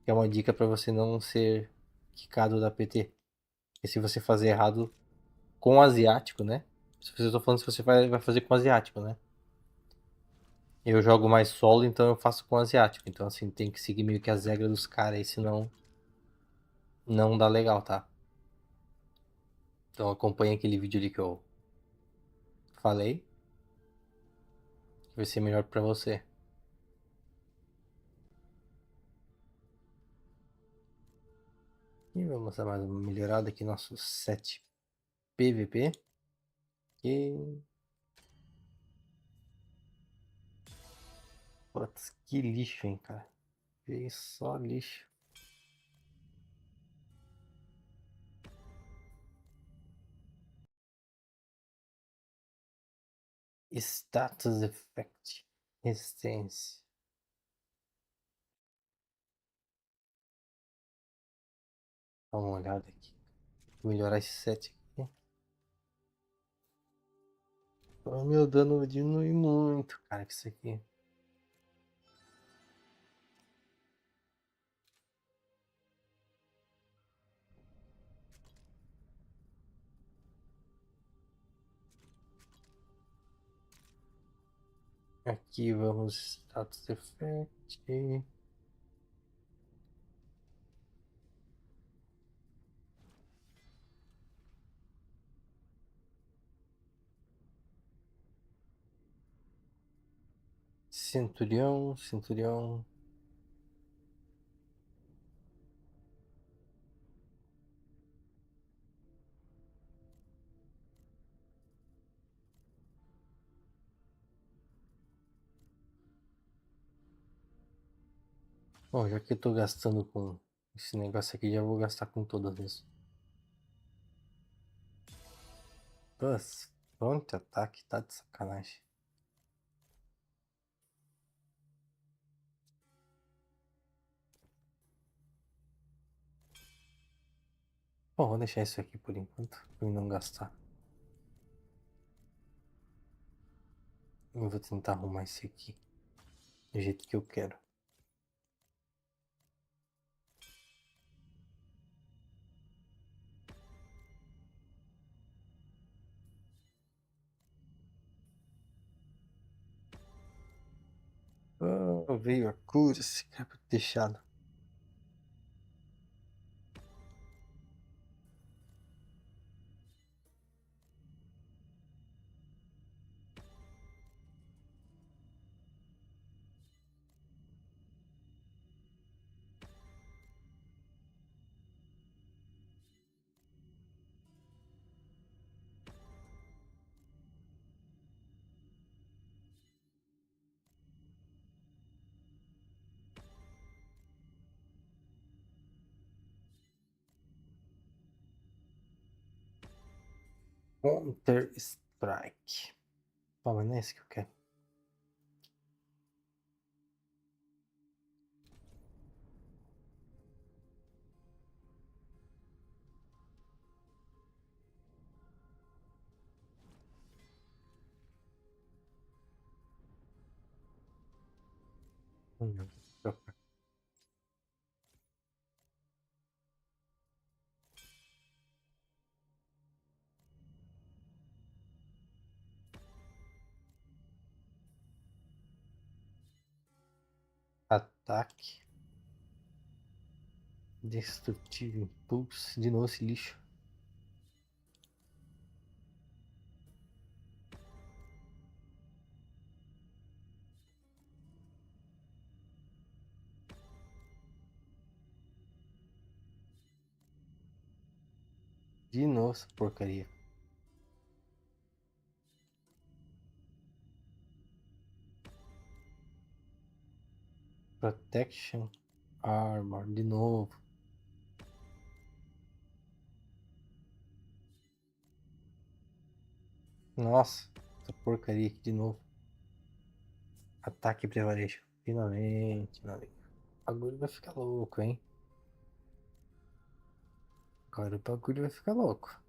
é uma dica pra você não ser quicado da PT. E se você fazer errado com asiático, né? Se você está falando se você vai fazer com asiático, né? Eu jogo mais solo, então eu faço com asiático. Então, assim, tem que seguir meio que as regras dos caras aí, senão não dá legal, tá? Então acompanha aquele vídeo ali que eu falei, que vai ser melhor pra você. E vamos dar mais uma melhorada aqui no nosso set PVP. E. Putz, que lixo, hein, cara. Veio só lixo. Status Effect. Resistência. Dá uma olhada aqui. Vou melhorar esse set aqui. O meu dano diminui muito, cara, com isso aqui. Aqui vamos Status Effect. Centurião, Centurião. Bom, já que eu tô gastando com esse negócio aqui, já vou gastar com todas isso. Plus, pronto, ataque, tá de sacanagem. Bom, vou deixar isso aqui por enquanto, pra eu não gastar. Eu vou tentar arrumar isso aqui do jeito que eu quero. Ah, veio a cura, esse cara deixado. Counter Strike. Pô, mas não é esse que eu quero. Não, troca. Ataque. Destrutivo Impulso. De novo esse lixo. De novo essa porcaria. Protection Armor. De novo. Nossa, essa porcaria aqui de novo. Ataque Prevaration. Finalmente, meu amigo. O bagulho vai ficar louco, hein? Agora o bagulho vai ficar louco.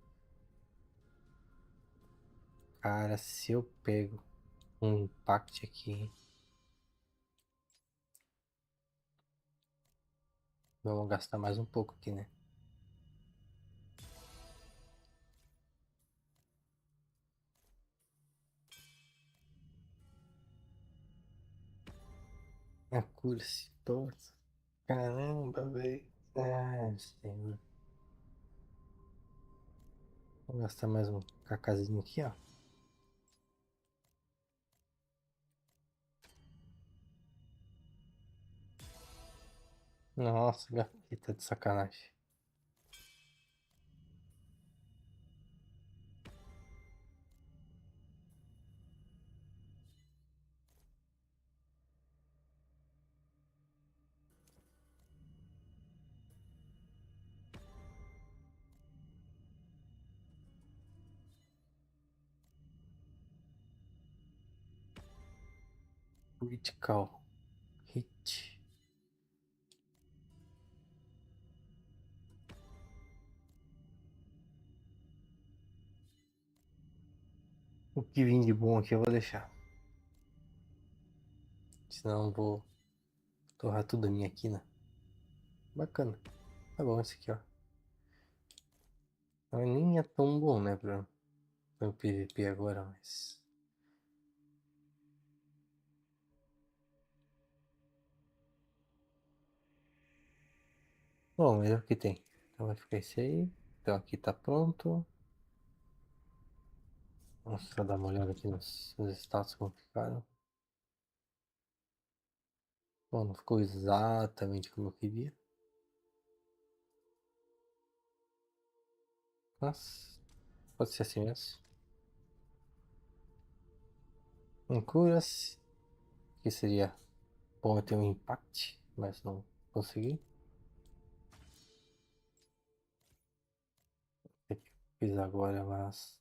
Cara, se eu pego um impact aqui, vamos gastar mais um pouco aqui, né? A curse, todos. Caramba, velho. Ah, senhor. Vou gastar mais um cacazinho aqui, ó. Nossa, gafeta de sacanagem. Critical hit. O que vim de bom aqui eu vou deixar. Senão eu vou torrar tudo a minha quina. Bacana. Tá bom esse aqui, ó. Mas nem é tão bom, né, pra PVP agora, mas... Bom, é o que tem. Então vai ficar esse aí. Então aqui tá pronto. Vamos só dar uma olhada aqui nos status como ficaram. Bom, não ficou exatamente como eu queria. Mas pode ser assim mesmo. Em curas, que seria bom eu ter um impact, mas não consegui. Tem que fiz agora, mas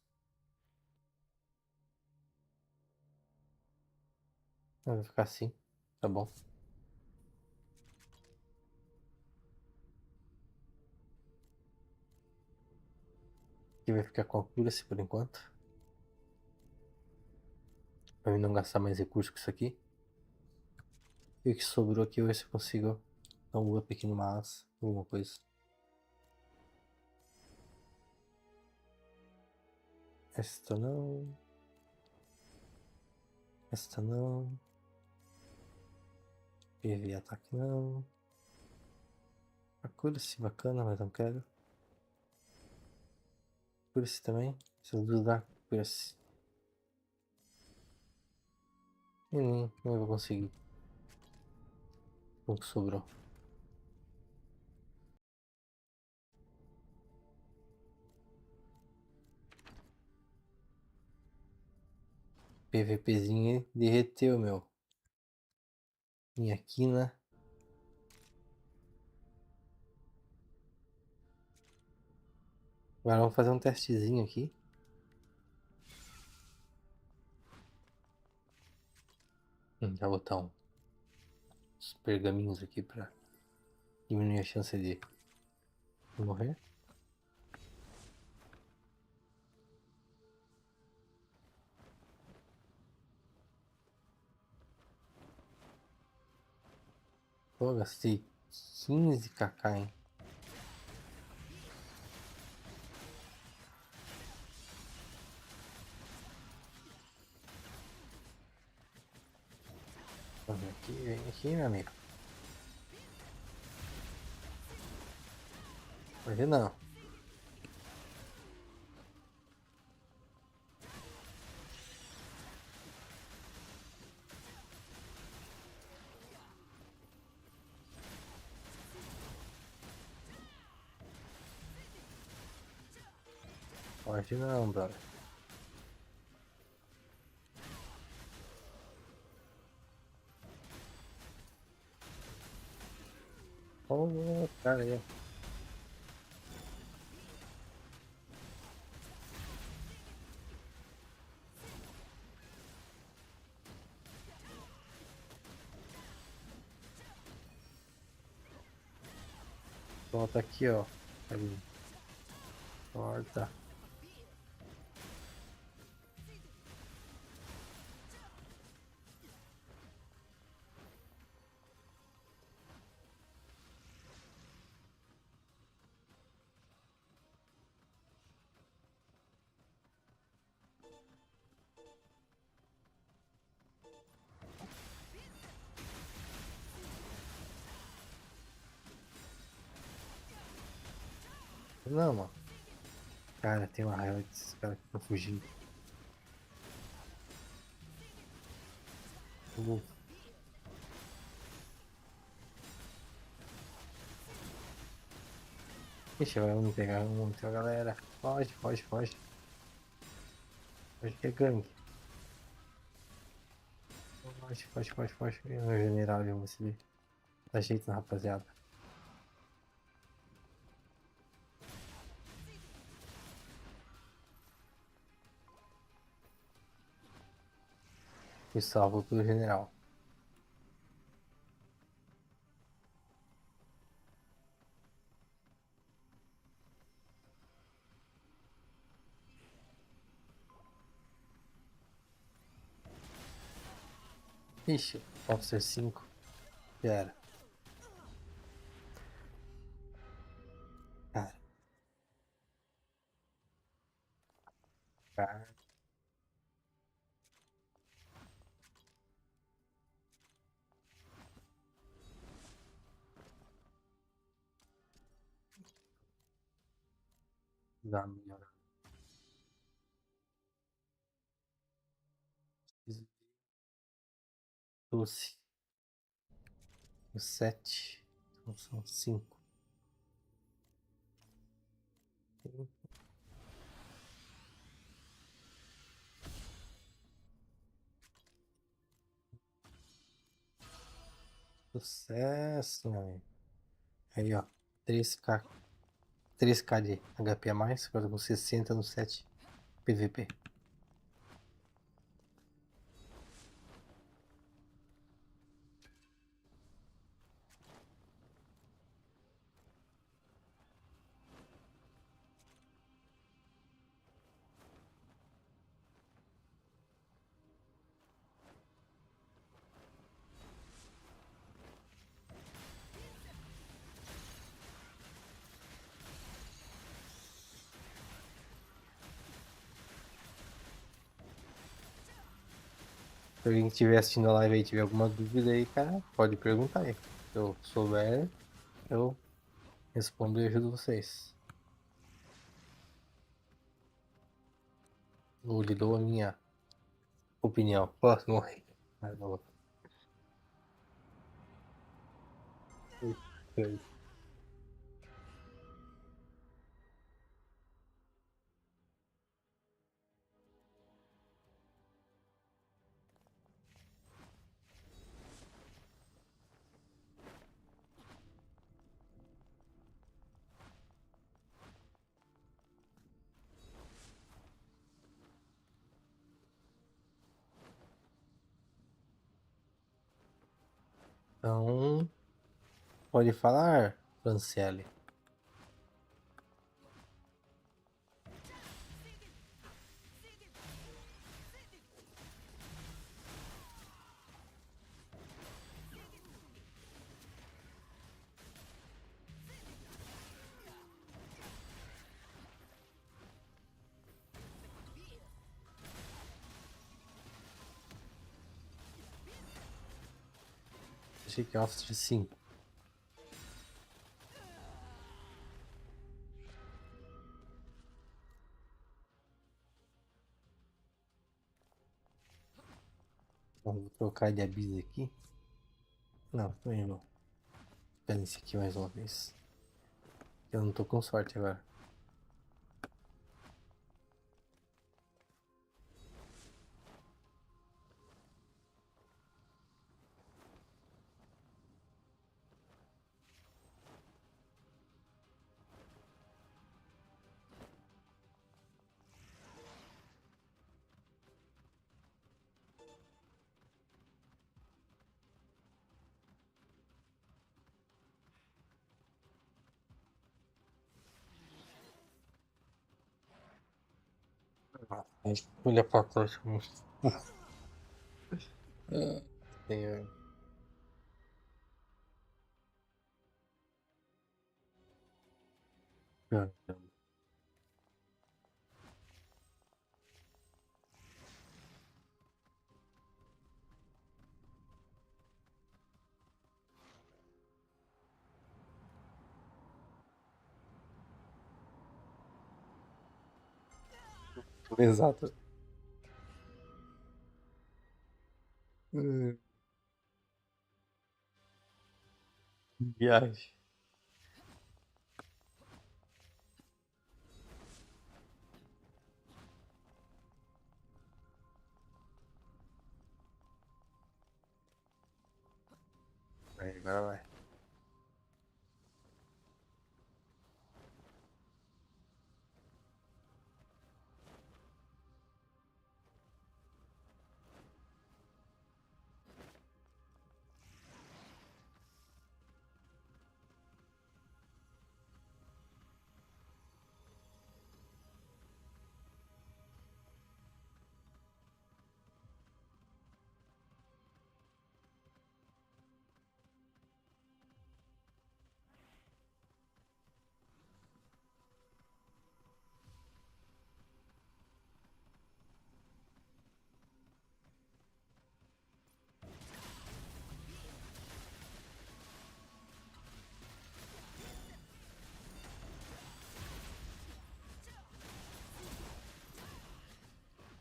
vai ficar assim, tá bom. Aqui vai ficar com a cura-se por enquanto. Pra mim não gastar mais recursos com isso aqui. E o que sobrou aqui eu ver se eu consigo dar um up aqui numa asa, alguma coisa. Esta não. Esta não. PV ataque não. A cura-se bacana, mas não quero. Cura-se também. Essas duas dá cura-se. E nem vou conseguir. O que sobrou. PVPzinho derreteu, meu. Minha quina. Agora vamos fazer um testezinho aqui. Já vou botar uns pergaminhos aqui pra diminuir a chance de morrer. Pô, gastei 15 kk, hein? Vamos ver aqui, vem aqui, meu amigo. Hoje não. Hoje não, brother. Ô, cara aí. Volta aqui, ó. Ali. Corta. Não, mano. Cara, tem uma raiva desses caras que estão fugindo. Uh, Ixi, vai me pegar muito, galera. Foge, foge, foge. Foge que é gangue. Foge, foge, foge, foge. O general já vou se dá jeito, rapaziada. Fui salvo pelo general. Ixi, Officer 5. Já era. Cara, cara. Dá uma melhorada. Doce. O 7. Então são 5. Sucesso, mano. Aí, ó. 3k. 3k de HP a mais. Agora com 60 no 7 PVP. Se alguém estiver assistindo a live aí e tiver alguma dúvida aí, cara, pode perguntar aí. Se eu souber, eu respondo e ajudo vocês. Eu lhe dou a minha opinião. Posso morrer. Ah, não. Então, pode falar, Franciele. Achei que é Officer 5. Vou trocar de Abyss aqui. Não, também não. Pega esse aqui mais uma vez. Eu não tô com sorte agora. Olha pra tocha. Tem, exato. Viagem. Aí, agora vai.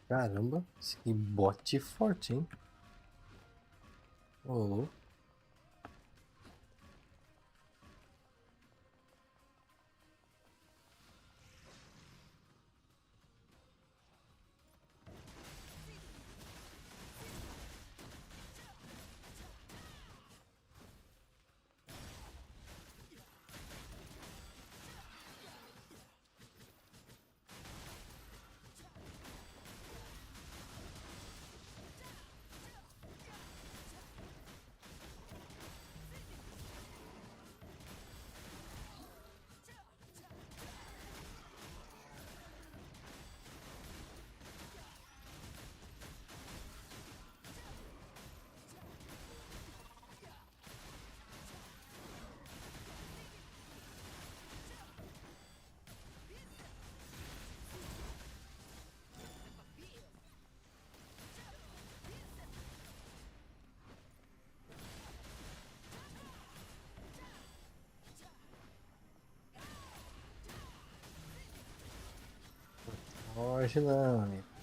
Caramba, esse bote forte, hein? Ô, louco. Hoje não, amigo.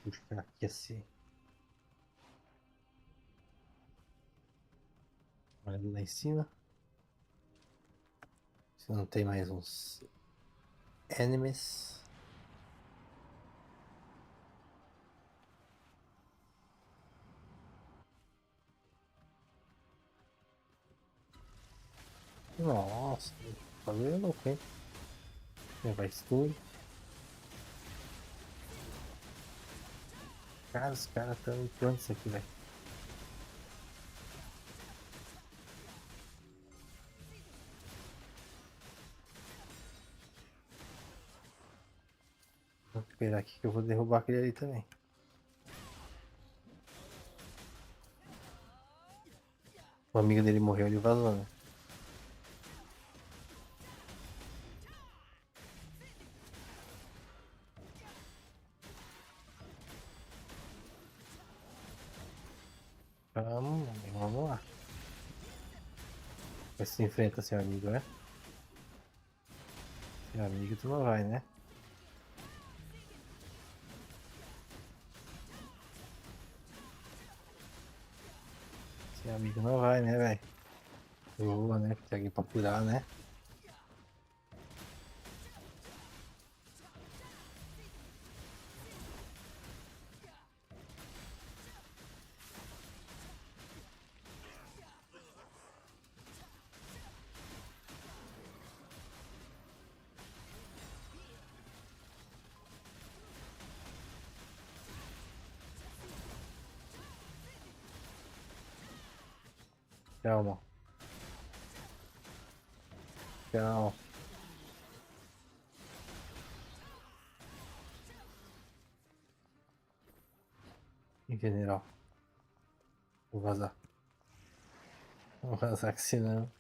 Puxar aqui assim. Olha lá em cima. Se não tem mais uns enemies. Nossa, o bagulho é louco, hein? Vai tudo. Cara, os caras estão pronto isso aqui, velho. Vou esperar aqui que eu vou derrubar aquele ali também. O amigo dele morreu, ele vazou, né? Vamos lá. Vai se enfrenta seu amigo, né? Seu amigo tu não vai, né? Seu amigo não vai, né, velho? Boa, né? Tem alguém pra curar, né? Calma, calma. Em general, vou vazar. Vou vazar que senão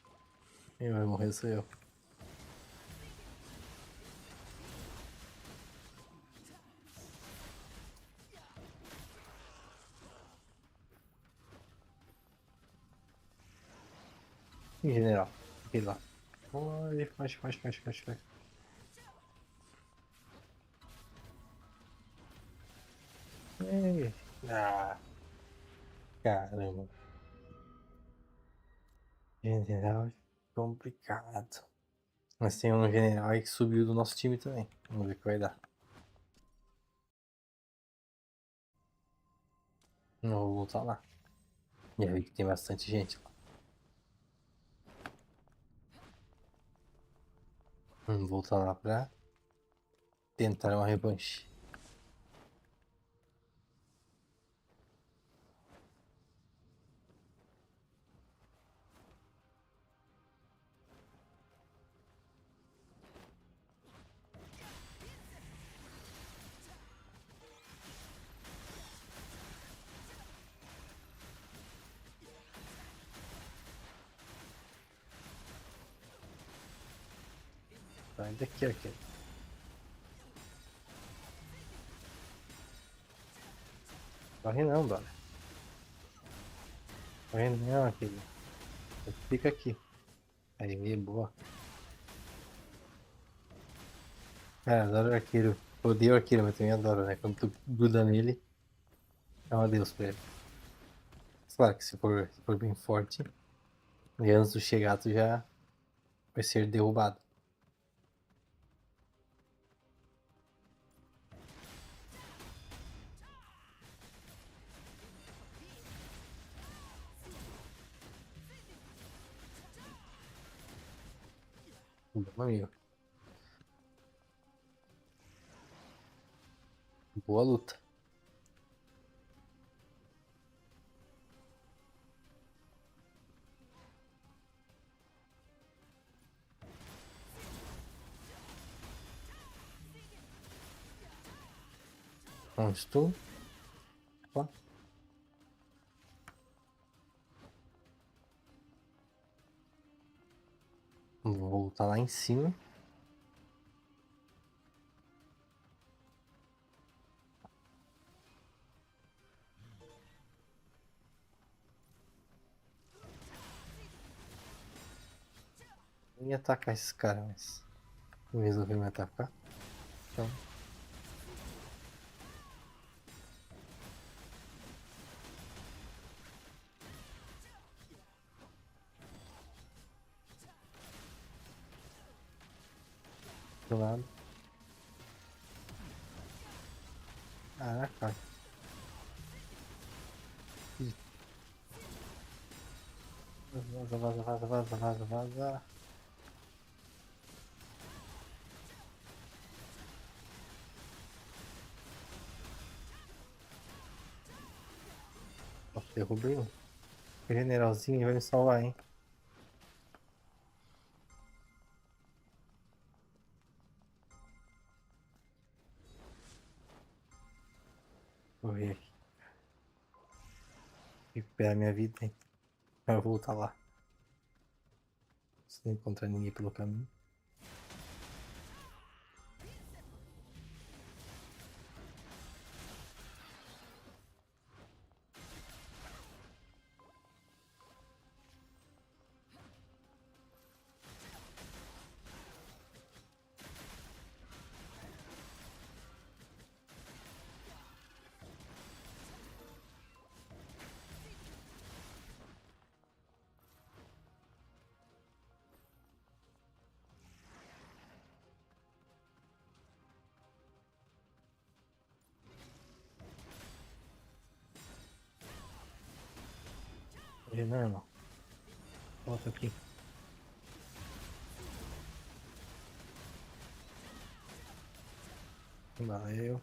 quem vai morrer sou eu. Em general, fiquei lá. Foge. Ei. Ah, Caramba. General complicado. Mas tem um general aí que subiu do nosso time também. Vamos ver o que vai dar. Não vou voltar lá. Já vi que tem bastante gente lá. Vamos voltar lá pra tentar uma revanche. Sai daqui, aqui. Corre não, Dora. Corre não, aquele. Fica aqui. Aí, boa. Cara, adoro o arqueiro. Odeio o arqueiro, mas também adoro, né? Quando tu gruda nele, é um adeus pra ele. Claro que se for bem forte, e antes do chegar, tu já vai ser derrubado. Bom, amigo. Boa luta. Onde tu? Ó, vou voltar lá em cima. Eu ia atacar esses caras, mas não resolveu me atacar. Então, do lado. Caraca. Ih, vaza, vaza, vaza, vaza, vaza, vaza. Ó, derrubei um. O generalzinho vai me salvar, hein? Vou ver aqui. Recuperar minha vida, hein? Eu vou voltar lá. Se não encontrar ninguém pelo caminho. Não, irmão. Volta aqui. Valeu.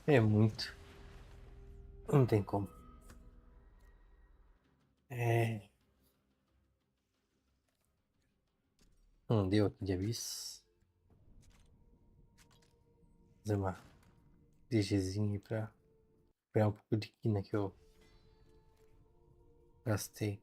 É muito. Não tem como. É. Não deu aqui de aviso. Fazer uma DGzinha aí pra pegar um pouco de quina que eu gastei.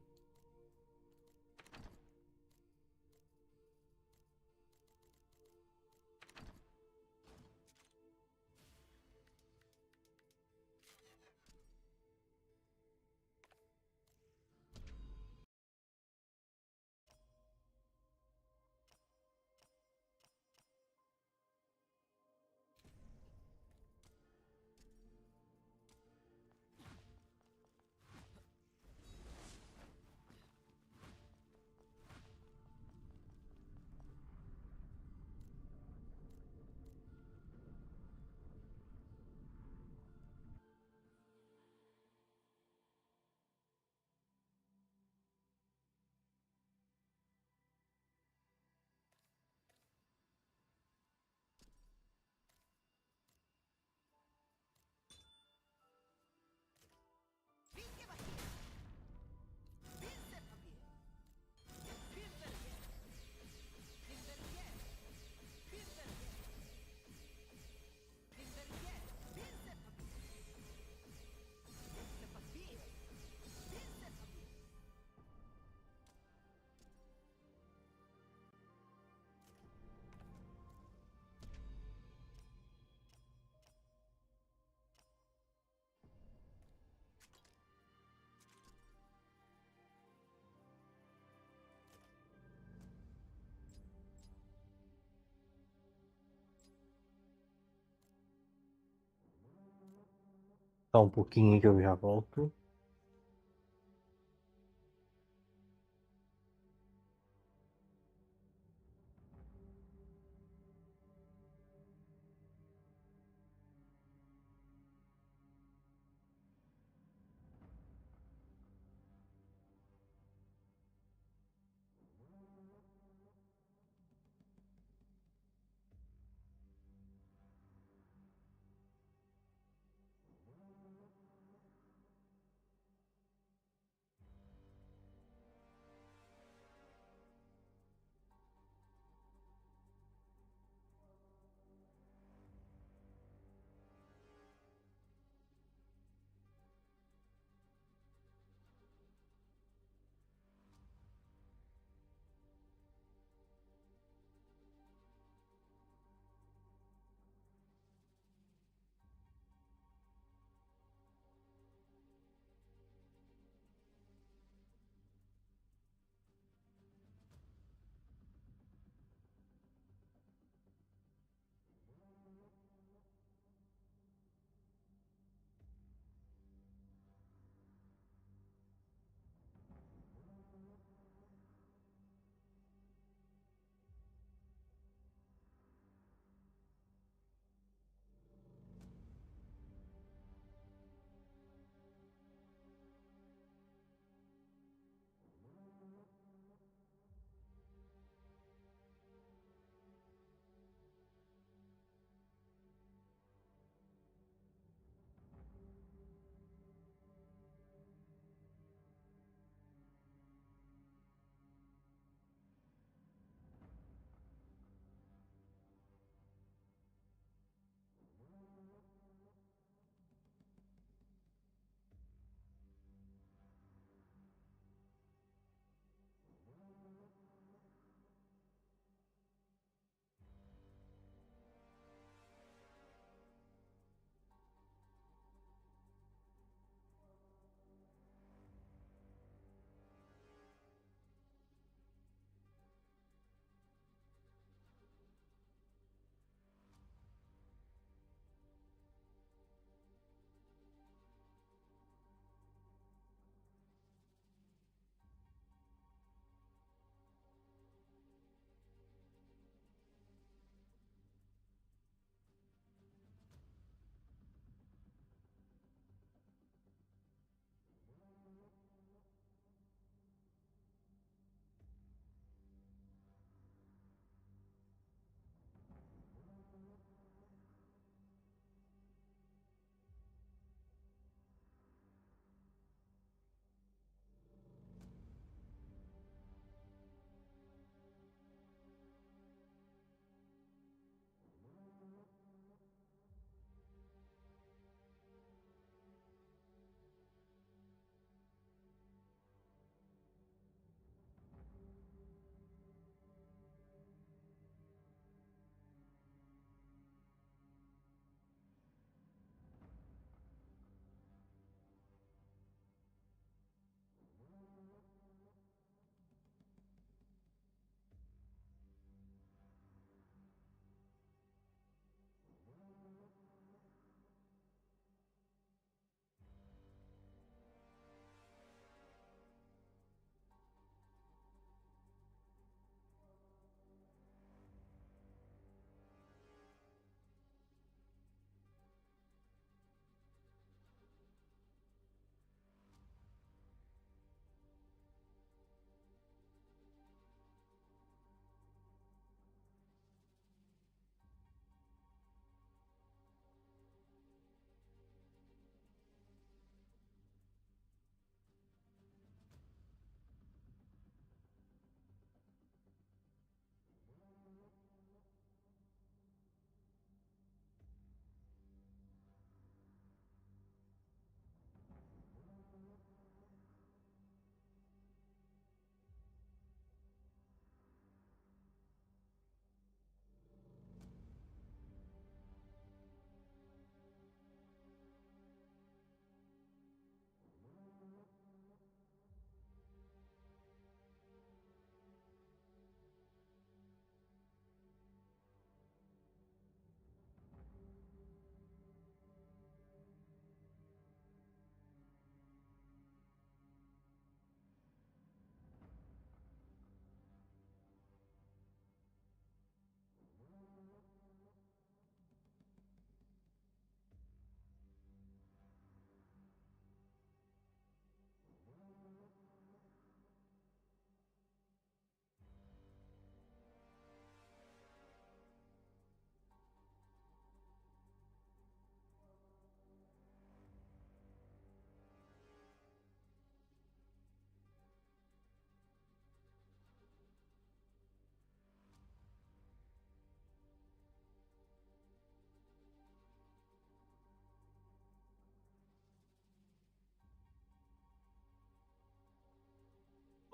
Só um pouquinho que eu já volto.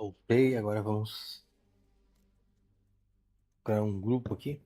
Voltei, agora vamos para um grupo aqui.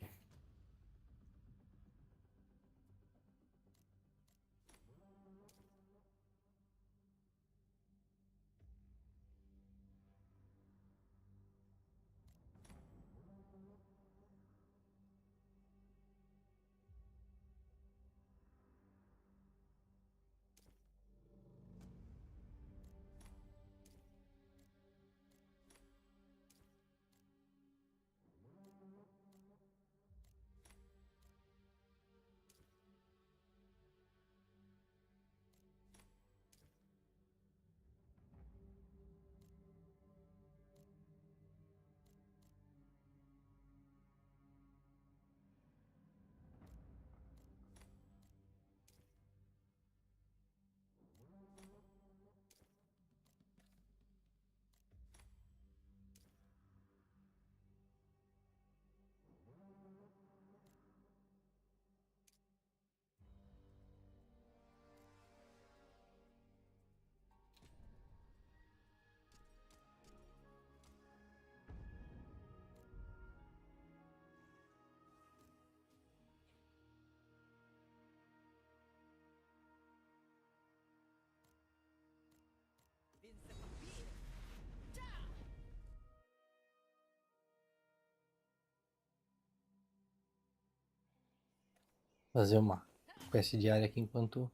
Fazer uma quest diária aqui enquanto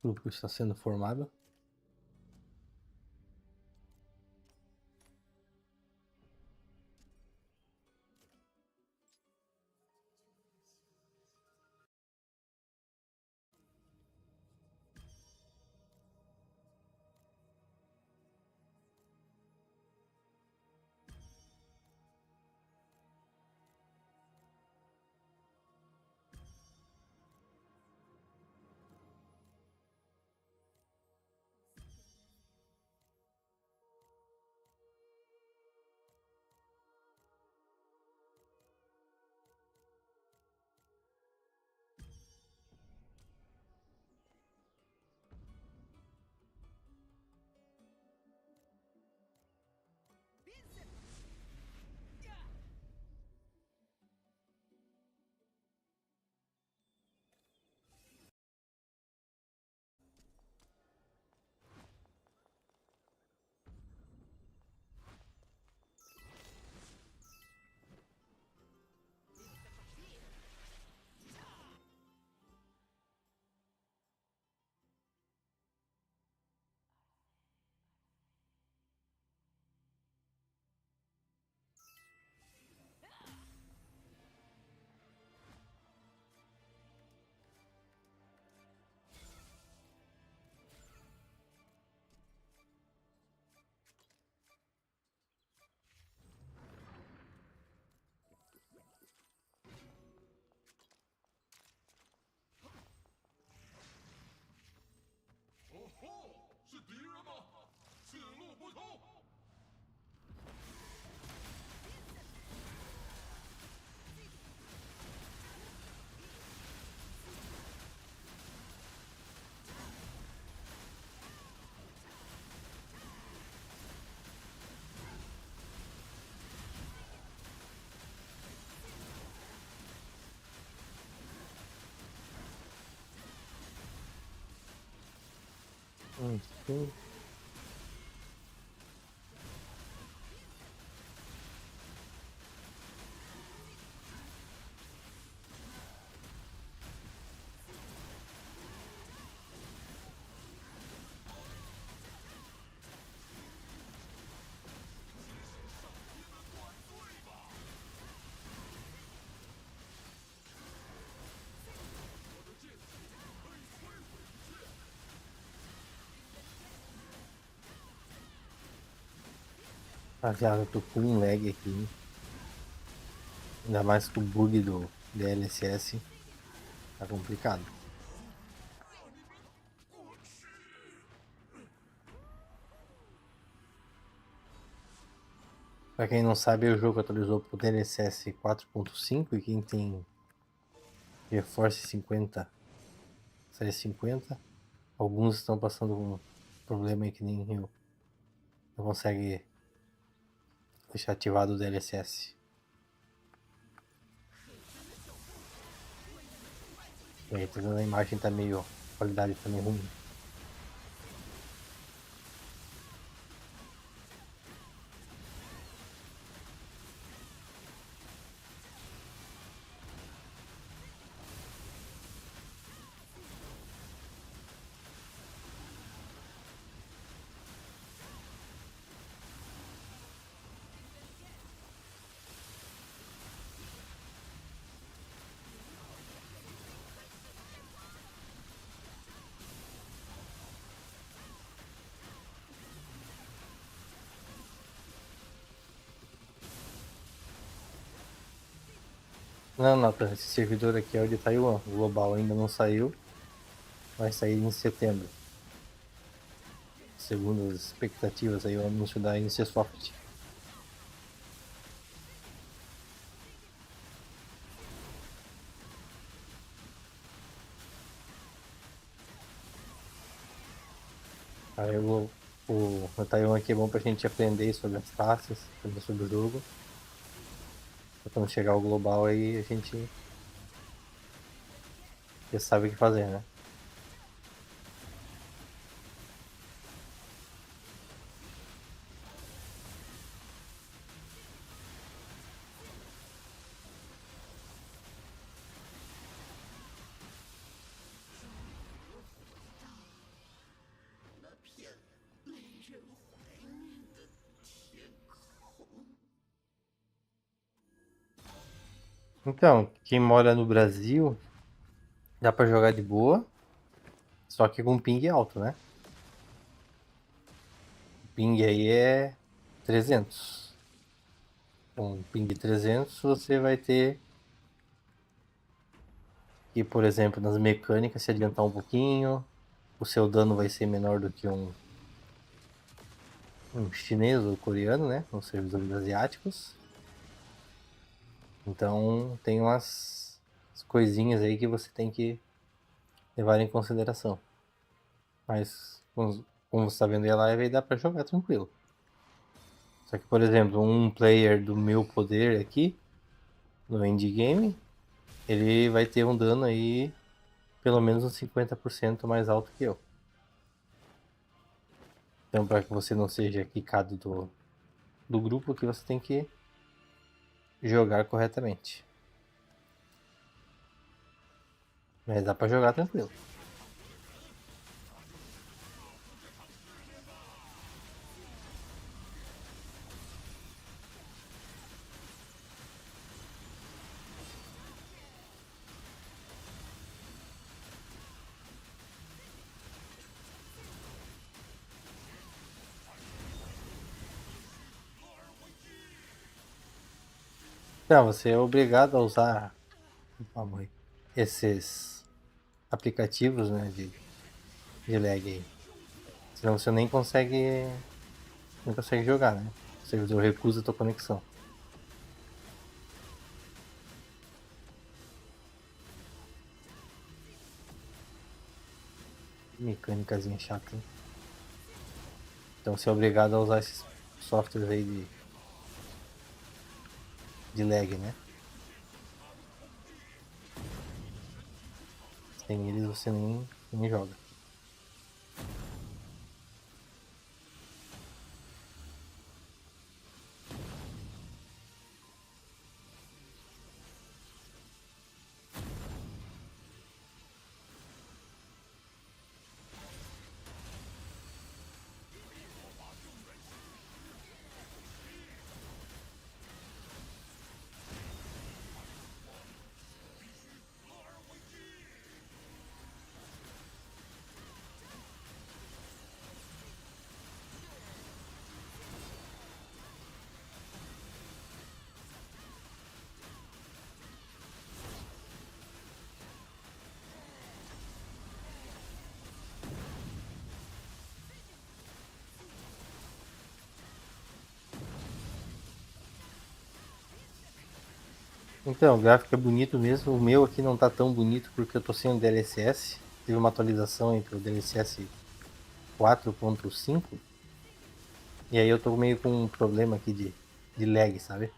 o grupo está sendo formado. Sim. Rapaziada, eu tô com um lag aqui. Ainda mais com o bug do DLSS. Tá complicado. Pra quem não sabe, o jogo atualizou pro DLSS 4.5 e quem tem GeForce 50, série 50, alguns estão passando um problema aí que nem eu. não consegue deixar ativado o DLSS. E aí, tá vendo, a imagem tá meio... a qualidade tá meio ruim. Não, Nathan, esse servidor aqui é o de Taiwan. O global ainda não saiu. Vai sair em setembro. Segundo as expectativas aí, o anúncio da NCSoft. Aí o Taiwan aqui é bom pra gente aprender sobre as classes, aprender sobre o jogo. Pra quando chegar o global aí a gente já sabe o que fazer, né? Então, quem mora no Brasil dá pra jogar de boa, só que com ping alto, né? O ping aí é 300. Com ping 300 você vai ter que, por exemplo, nas mecânicas se adiantar um pouquinho, o seu dano vai ser menor do que um chinês ou coreano, né? Nos servidores asiáticos. Então tem umas coisinhas aí que você tem que levar em consideração. Mas como você está vendo aí a live, aí dá para jogar tranquilo. Só que, por exemplo, um player do meu poder aqui, no endgame, ele vai ter um dano aí pelo menos uns 50% mais alto que eu. Então, para que você não seja quicado do grupo, que você tem que jogar corretamente. Mas dá para jogar tranquilo. Então, você é obrigado a usar esses aplicativos, né, de lag aí. Senão você nem consegue jogar, né? O servidor recusa a tua conexão. Mecânicazinha chata, hein? Então você é obrigado a usar esses softwares aí de lag, né? Sem eles você nem joga. Então, o gráfico é bonito mesmo. O meu aqui não tá tão bonito porque eu tô sem o DLSS. Teve uma atualização entre o DLSS 4.5 E aí eu tô meio com um problema aqui de lag, sabe?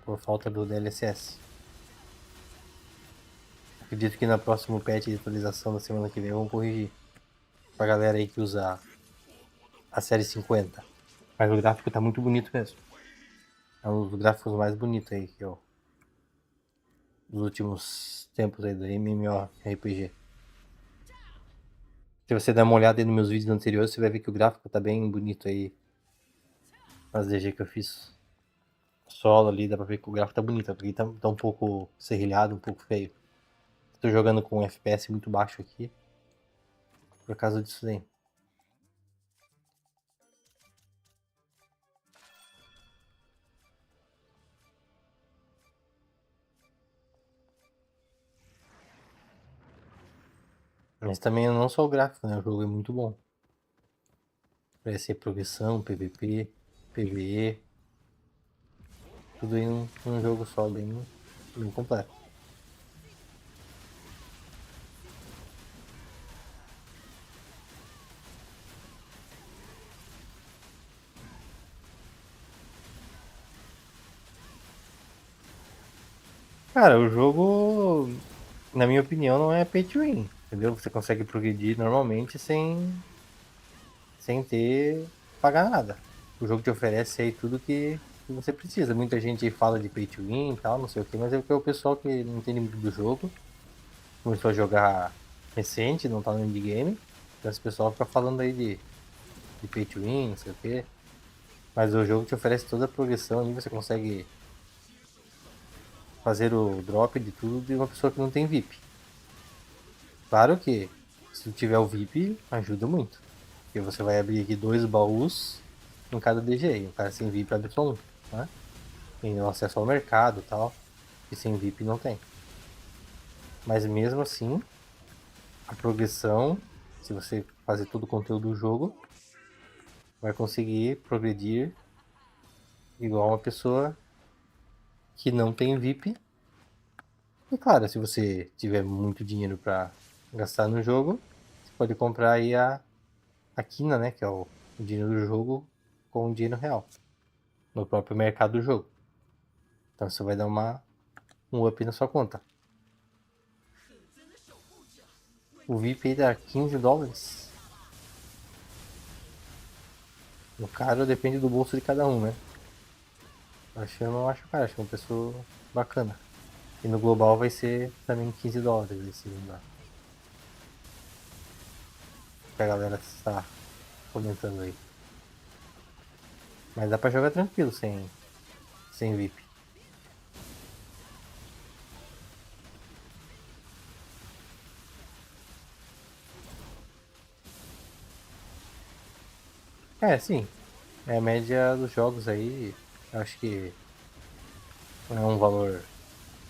Por falta do DLSS. Acredito que na próxima patch de atualização da semana que vem vão corrigir. Pra galera aí que usa a série 50. Mas o gráfico tá muito bonito mesmo. É um dos gráficos mais bonitos aí que eu, dos últimos tempos aí do MMORPG. Se você der uma olhada aí nos meus vídeos anteriores, você vai ver que o gráfico tá bem bonito aí. Nas DG que eu fiz solo ali, dá pra ver que o gráfico tá bonito, porque tá um pouco serrilhado, um pouco feio. Tô jogando com um FPS muito baixo aqui, por causa disso daí. Mas também não só o gráfico, né? O jogo é muito bom. Parece ser progressão, PVP, PVE. Tudo em um jogo só, bem completo. Cara, o jogo, na minha opinião, não é pay to win, entendeu? Você consegue progredir normalmente sem ter pagar nada. O jogo te oferece aí tudo que você precisa. Muita gente fala de pay to win e tal, não sei o que, mas é porque o pessoal que não entende muito do jogo começou a jogar recente, não tá no indie game. Então esse pessoal fica falando aí de pay to win, não sei o que. Mas o jogo te oferece toda a progressão ali, você consegue fazer o drop de tudo de uma pessoa que não tem VIP. Claro que se tiver o VIP, ajuda muito. Porque você vai abrir aqui 2 baús em cada DG. E o cara sem VIP abre só um, né? Tem o acesso ao mercado e tal. E sem VIP não tem. Mas mesmo assim, a progressão, se você fazer todo o conteúdo do jogo, vai conseguir progredir igual uma pessoa que não tem VIP. E claro, se você tiver muito dinheiro para gastar no jogo, você pode comprar aí a Quina, né? Que é o dinheiro do jogo com o dinheiro real. No próprio mercado do jogo. Então isso vai dar um up na sua conta. O VIP aí dá US$ 15. No caro depende do bolso de cada um, né? Eu não acho caro, acho que é um preço bacana. E no global vai ser também US$ 15 esse lugar. Que a galera está comentando aí. Mas dá pra jogar tranquilo sem VIP. É, sim. É a média dos jogos aí. Acho que não é um valor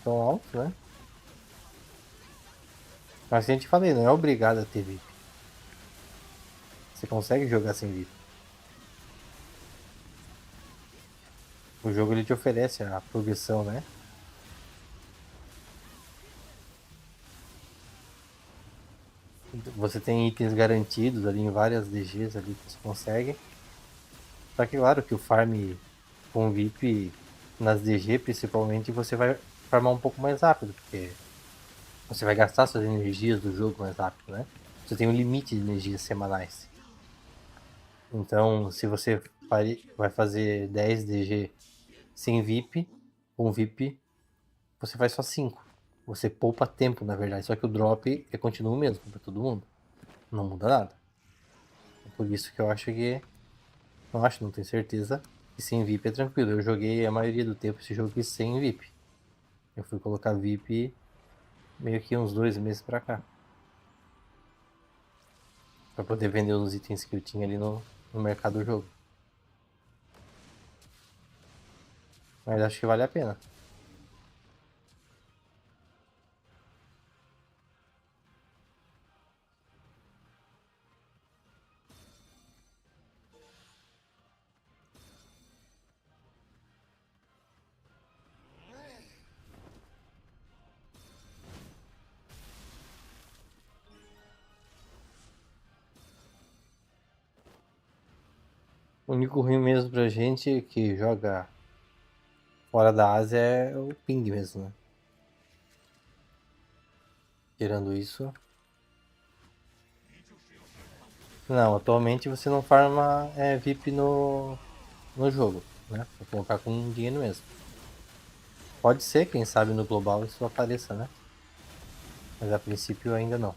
tão alto, né? Mas a gente falei, não é obrigado a ter VIP. Você consegue jogar sem VIP. O jogo ele te oferece a progressão, né? Você tem itens garantidos ali em várias DGs ali que você consegue. Só que claro que o farm com VIP nas DG principalmente você vai farmar um pouco mais rápido, porque você vai gastar suas energias do jogo mais rápido, né? Você tem um limite de energias semanais. Então, se você vai fazer 10 DG sem VIP, com VIP, você faz só 5. Você poupa tempo, na verdade, só que o drop continua o mesmo para todo mundo. Não muda nada. É por isso que eu acho que. Não acho, não tenho certeza. Que sem VIP é tranquilo. Eu joguei a maioria do tempo esse jogo aqui sem VIP. Eu fui colocar VIP meio que uns 2 meses pra cá. Pra poder vender os itens que eu tinha ali no mercado do jogo. Mas acho que vale a pena. O único ruim mesmo pra gente que joga fora da Ásia é o ping mesmo, né? Tirando isso. Não, atualmente você não farma VIP no jogo, né? Vou colocar com dinheiro mesmo. Pode ser, quem sabe no global isso apareça, né? Mas a princípio ainda não.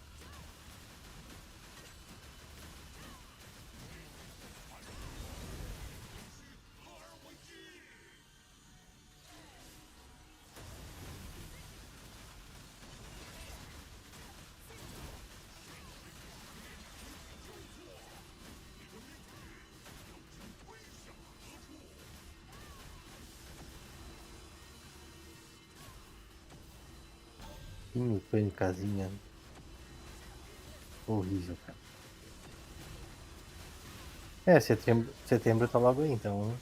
Tô em casinha. Horrível, cara. Setembro tá logo aí, então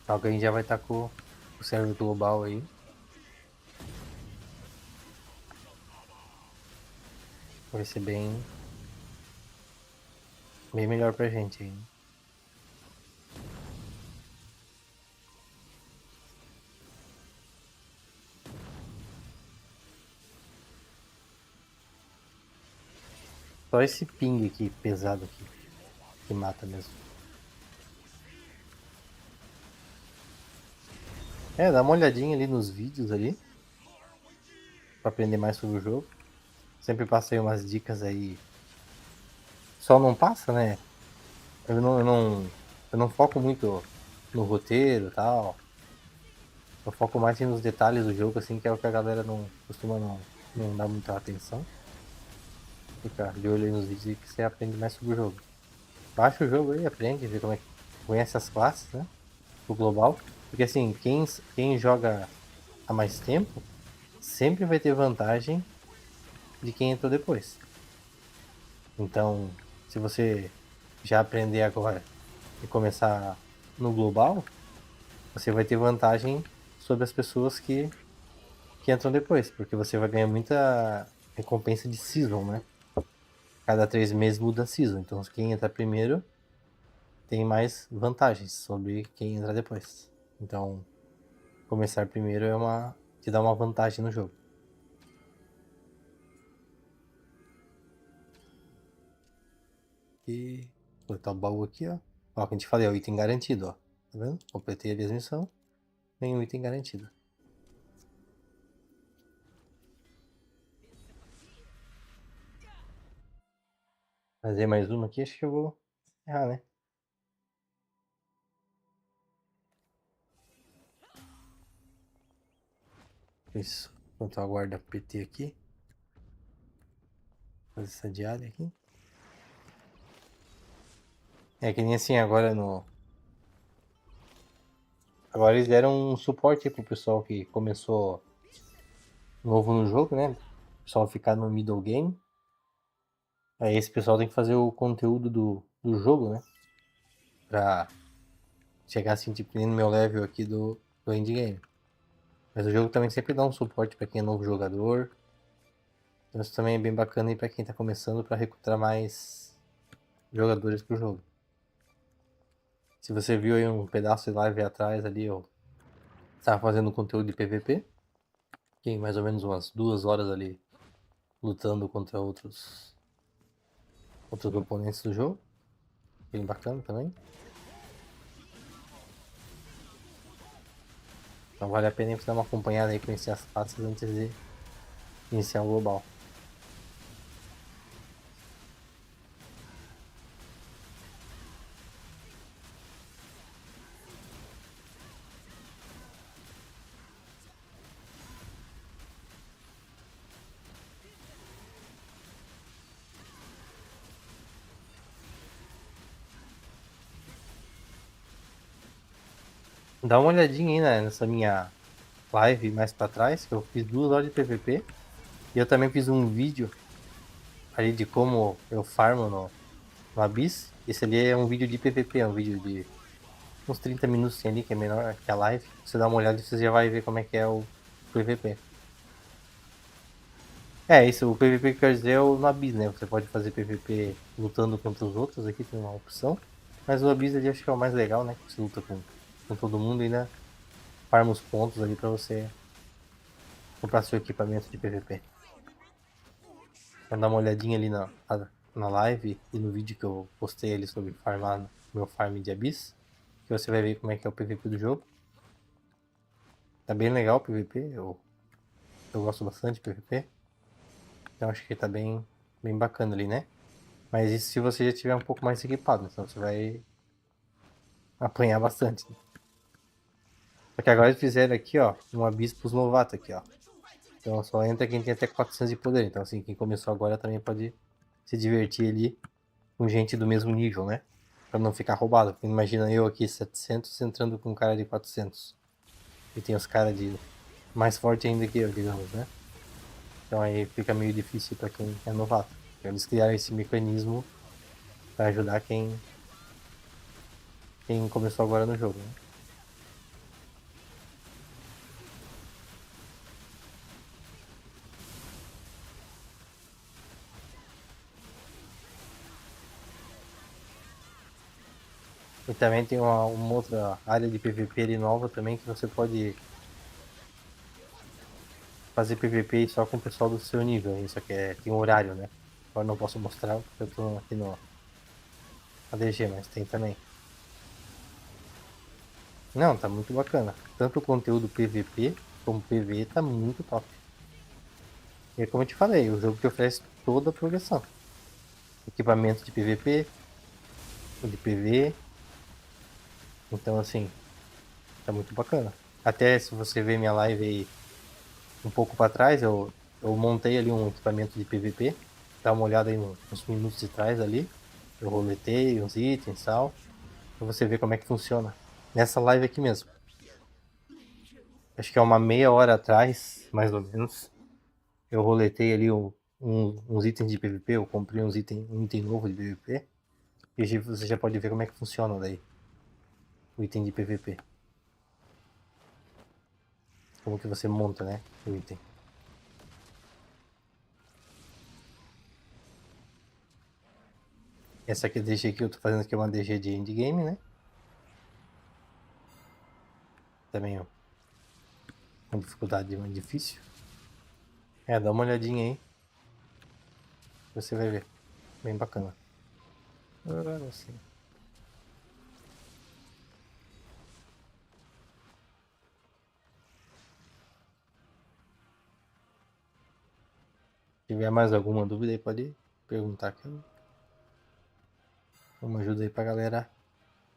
alguém já vai estar com o server global aí. Vai ser bem melhor pra gente aí. Só esse ping aqui, pesado aqui, que mata mesmo. Dá uma olhadinha ali nos vídeos ali, pra aprender mais sobre o jogo. Sempre passei umas dicas aí. Só não passa, né? Eu não foco muito no roteiro e tal. Eu foco mais nos detalhes do jogo, assim, que é o que a galera não costuma não dar muita atenção. Fica de olho aí nos vídeos e que você aprende mais sobre o jogo. Baixa o jogo aí, aprende, vê como é que conhece as classes, né? O global. Porque assim, quem joga há mais tempo sempre vai ter vantagem de quem entrou depois. Então, se você já aprender agora e começar no global, você vai ter vantagem sobre as pessoas que entram depois, porque você vai ganhar muita recompensa de season, né? Cada 3 meses muda a season, então quem entra primeiro tem mais vantagens sobre quem entra depois. Então, começar primeiro te dá uma vantagem no jogo. E botar o baú aqui, ó. Ó, que a gente falei, é o item garantido, ó. Tá vendo? Completei ali as missões, tem o item garantido. Fazer mais uma aqui, acho que eu vou errar, né? Isso. Enquanto eu aguardo a PT aqui. Fazer essa diária aqui. É que nem assim agora no. Agora eles deram um suporte pro pessoal que começou novo no jogo, né? O pessoal ficar no middle game. Aí esse pessoal tem que fazer o conteúdo do jogo, né? Pra chegar assim, tipo, no meu level aqui do endgame. Mas o jogo também sempre dá um suporte pra quem é novo jogador. Então isso também é bem bacana aí pra quem tá começando pra recrutar mais jogadores pro jogo. Se você viu aí um pedaço de live atrás ali, eu tava fazendo conteúdo de PVP. Fiquei mais ou menos umas 2 horas ali lutando contra outros oponentes do jogo. Bem bacana também. Então vale a pena você dar uma acompanhada aí, conhecer as classes antes de iniciar o global. Dá uma olhadinha aí, né, nessa minha live mais pra trás, que eu fiz 2 horas de PVP. E eu também fiz um vídeo ali de como eu farmo no Abyss. Esse ali é um vídeo de PVP, é um vídeo de uns 30 minutos ali, que é menor que a live. Você dá uma olhada e você já vai ver como é que é o PVP. Isso, o PVP que quer dizer é o no Abyss, né? Você pode fazer PVP lutando contra os outros, aqui tem uma opção. Mas o Abyss ali acho que é o mais legal, né? Que você luta com todo mundo e ainda farma os pontos ali pra você comprar seu equipamento de PVP. Pra dar uma olhadinha ali na live e no vídeo que eu postei ali sobre farmar meu farm de Abyss, que você vai ver como é que é o PVP do jogo. Tá bem legal o PVP, eu gosto bastante de PVP. Então acho que tá bem bacana ali, né? Mas isso se você já tiver um pouco mais equipado, então você vai apanhar bastante. Só que agora eles fizeram aqui, ó, um Abyss pros novatos aqui, ó. Então só entra quem tem até 400 de poder. Então assim, quem começou agora também pode se divertir ali com gente do mesmo nível, né? Pra não ficar roubado. Porque imagina eu aqui 700 entrando com um cara de 400. E tem os caras de mais forte ainda que eu, digamos, né? Então aí fica meio difícil pra quem é novato. Então, eles criaram esse mecanismo pra ajudar quem começou agora no jogo, né? E também tem uma outra área de PVP ali nova também que você pode fazer PVP só com o pessoal do seu nível. Isso aqui tem um horário, né? Agora não posso mostrar porque eu tô aqui no ADG, mas tem também. Não, tá muito bacana. Tanto o conteúdo PVP como PVE tá muito top. E é como eu te falei, o jogo te oferece toda a progressão. Equipamento de PVP, o de PVE. Então assim, tá muito bacana. Até se você ver minha live aí um pouco para trás, eu montei ali um equipamento de PVP. Dá uma olhada aí uns minutos de trás ali. Eu roletei uns itens e tal. Pra você ver como é que funciona. Nessa live aqui mesmo. Acho que é uma meia hora atrás, mais ou menos. Eu roletei ali uns itens de PVP. Eu comprei um item novo de PVP. E você já pode ver como é que funciona daí. O item de PVP. Como que você monta, né? O item. Essa aqui é a DG que eu tô fazendo aqui é uma DG de endgame, né? Também ó, com dificuldade mais difícil. É, dá uma olhadinha aí. Você vai ver. Bem bacana. Agora sim. Se tiver mais alguma dúvida aí, pode perguntar que eu uma ajuda aí pra galera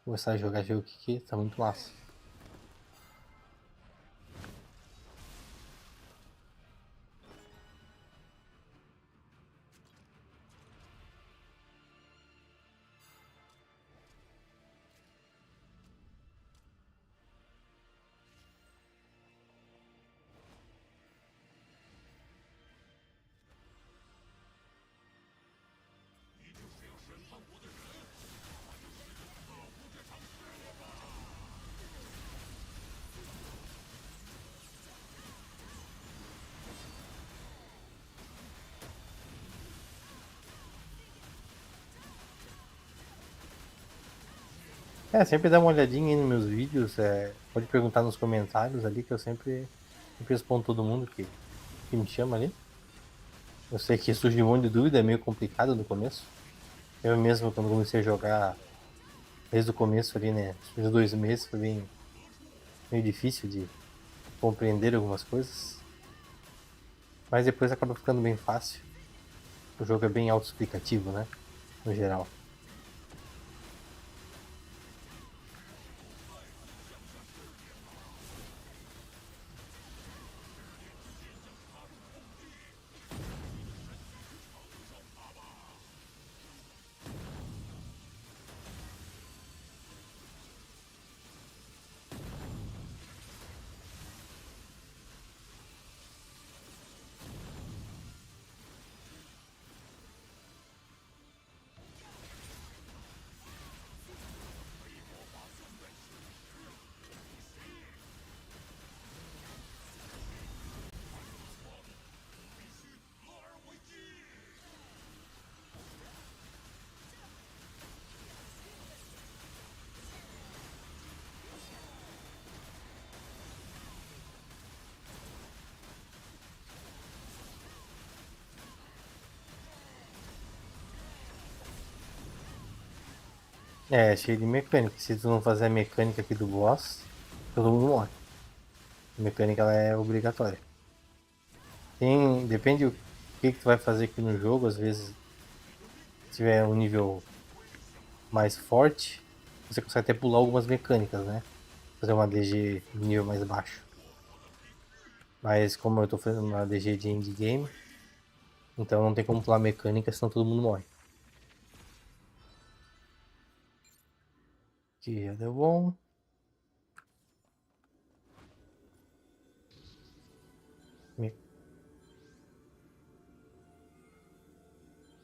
começar a jogar jogo que tá muito massa. É, sempre dá uma olhadinha aí nos meus vídeos. Pode perguntar nos comentários ali que eu sempre respondo todo mundo que me chama ali. Eu sei que surge um monte de dúvida, é meio complicado no começo. Eu mesmo, quando comecei a jogar desde o começo ali, né? Os primeiros 2 meses foi meio difícil de compreender algumas coisas. Mas depois acaba ficando bem fácil. O jogo é bem autoexplicativo, né? No geral. É, cheio de mecânica. Se tu não fazer a mecânica aqui do boss, todo mundo morre. A mecânica ela é obrigatória. Depende do que tu vai fazer aqui no jogo, às vezes se tiver um nível mais forte, você consegue até pular algumas mecânicas, né? Fazer uma DG de nível mais baixo. Mas como eu tô fazendo uma DG de endgame, então não tem como pular mecânica, senão todo mundo morre. Aqui já deu bom.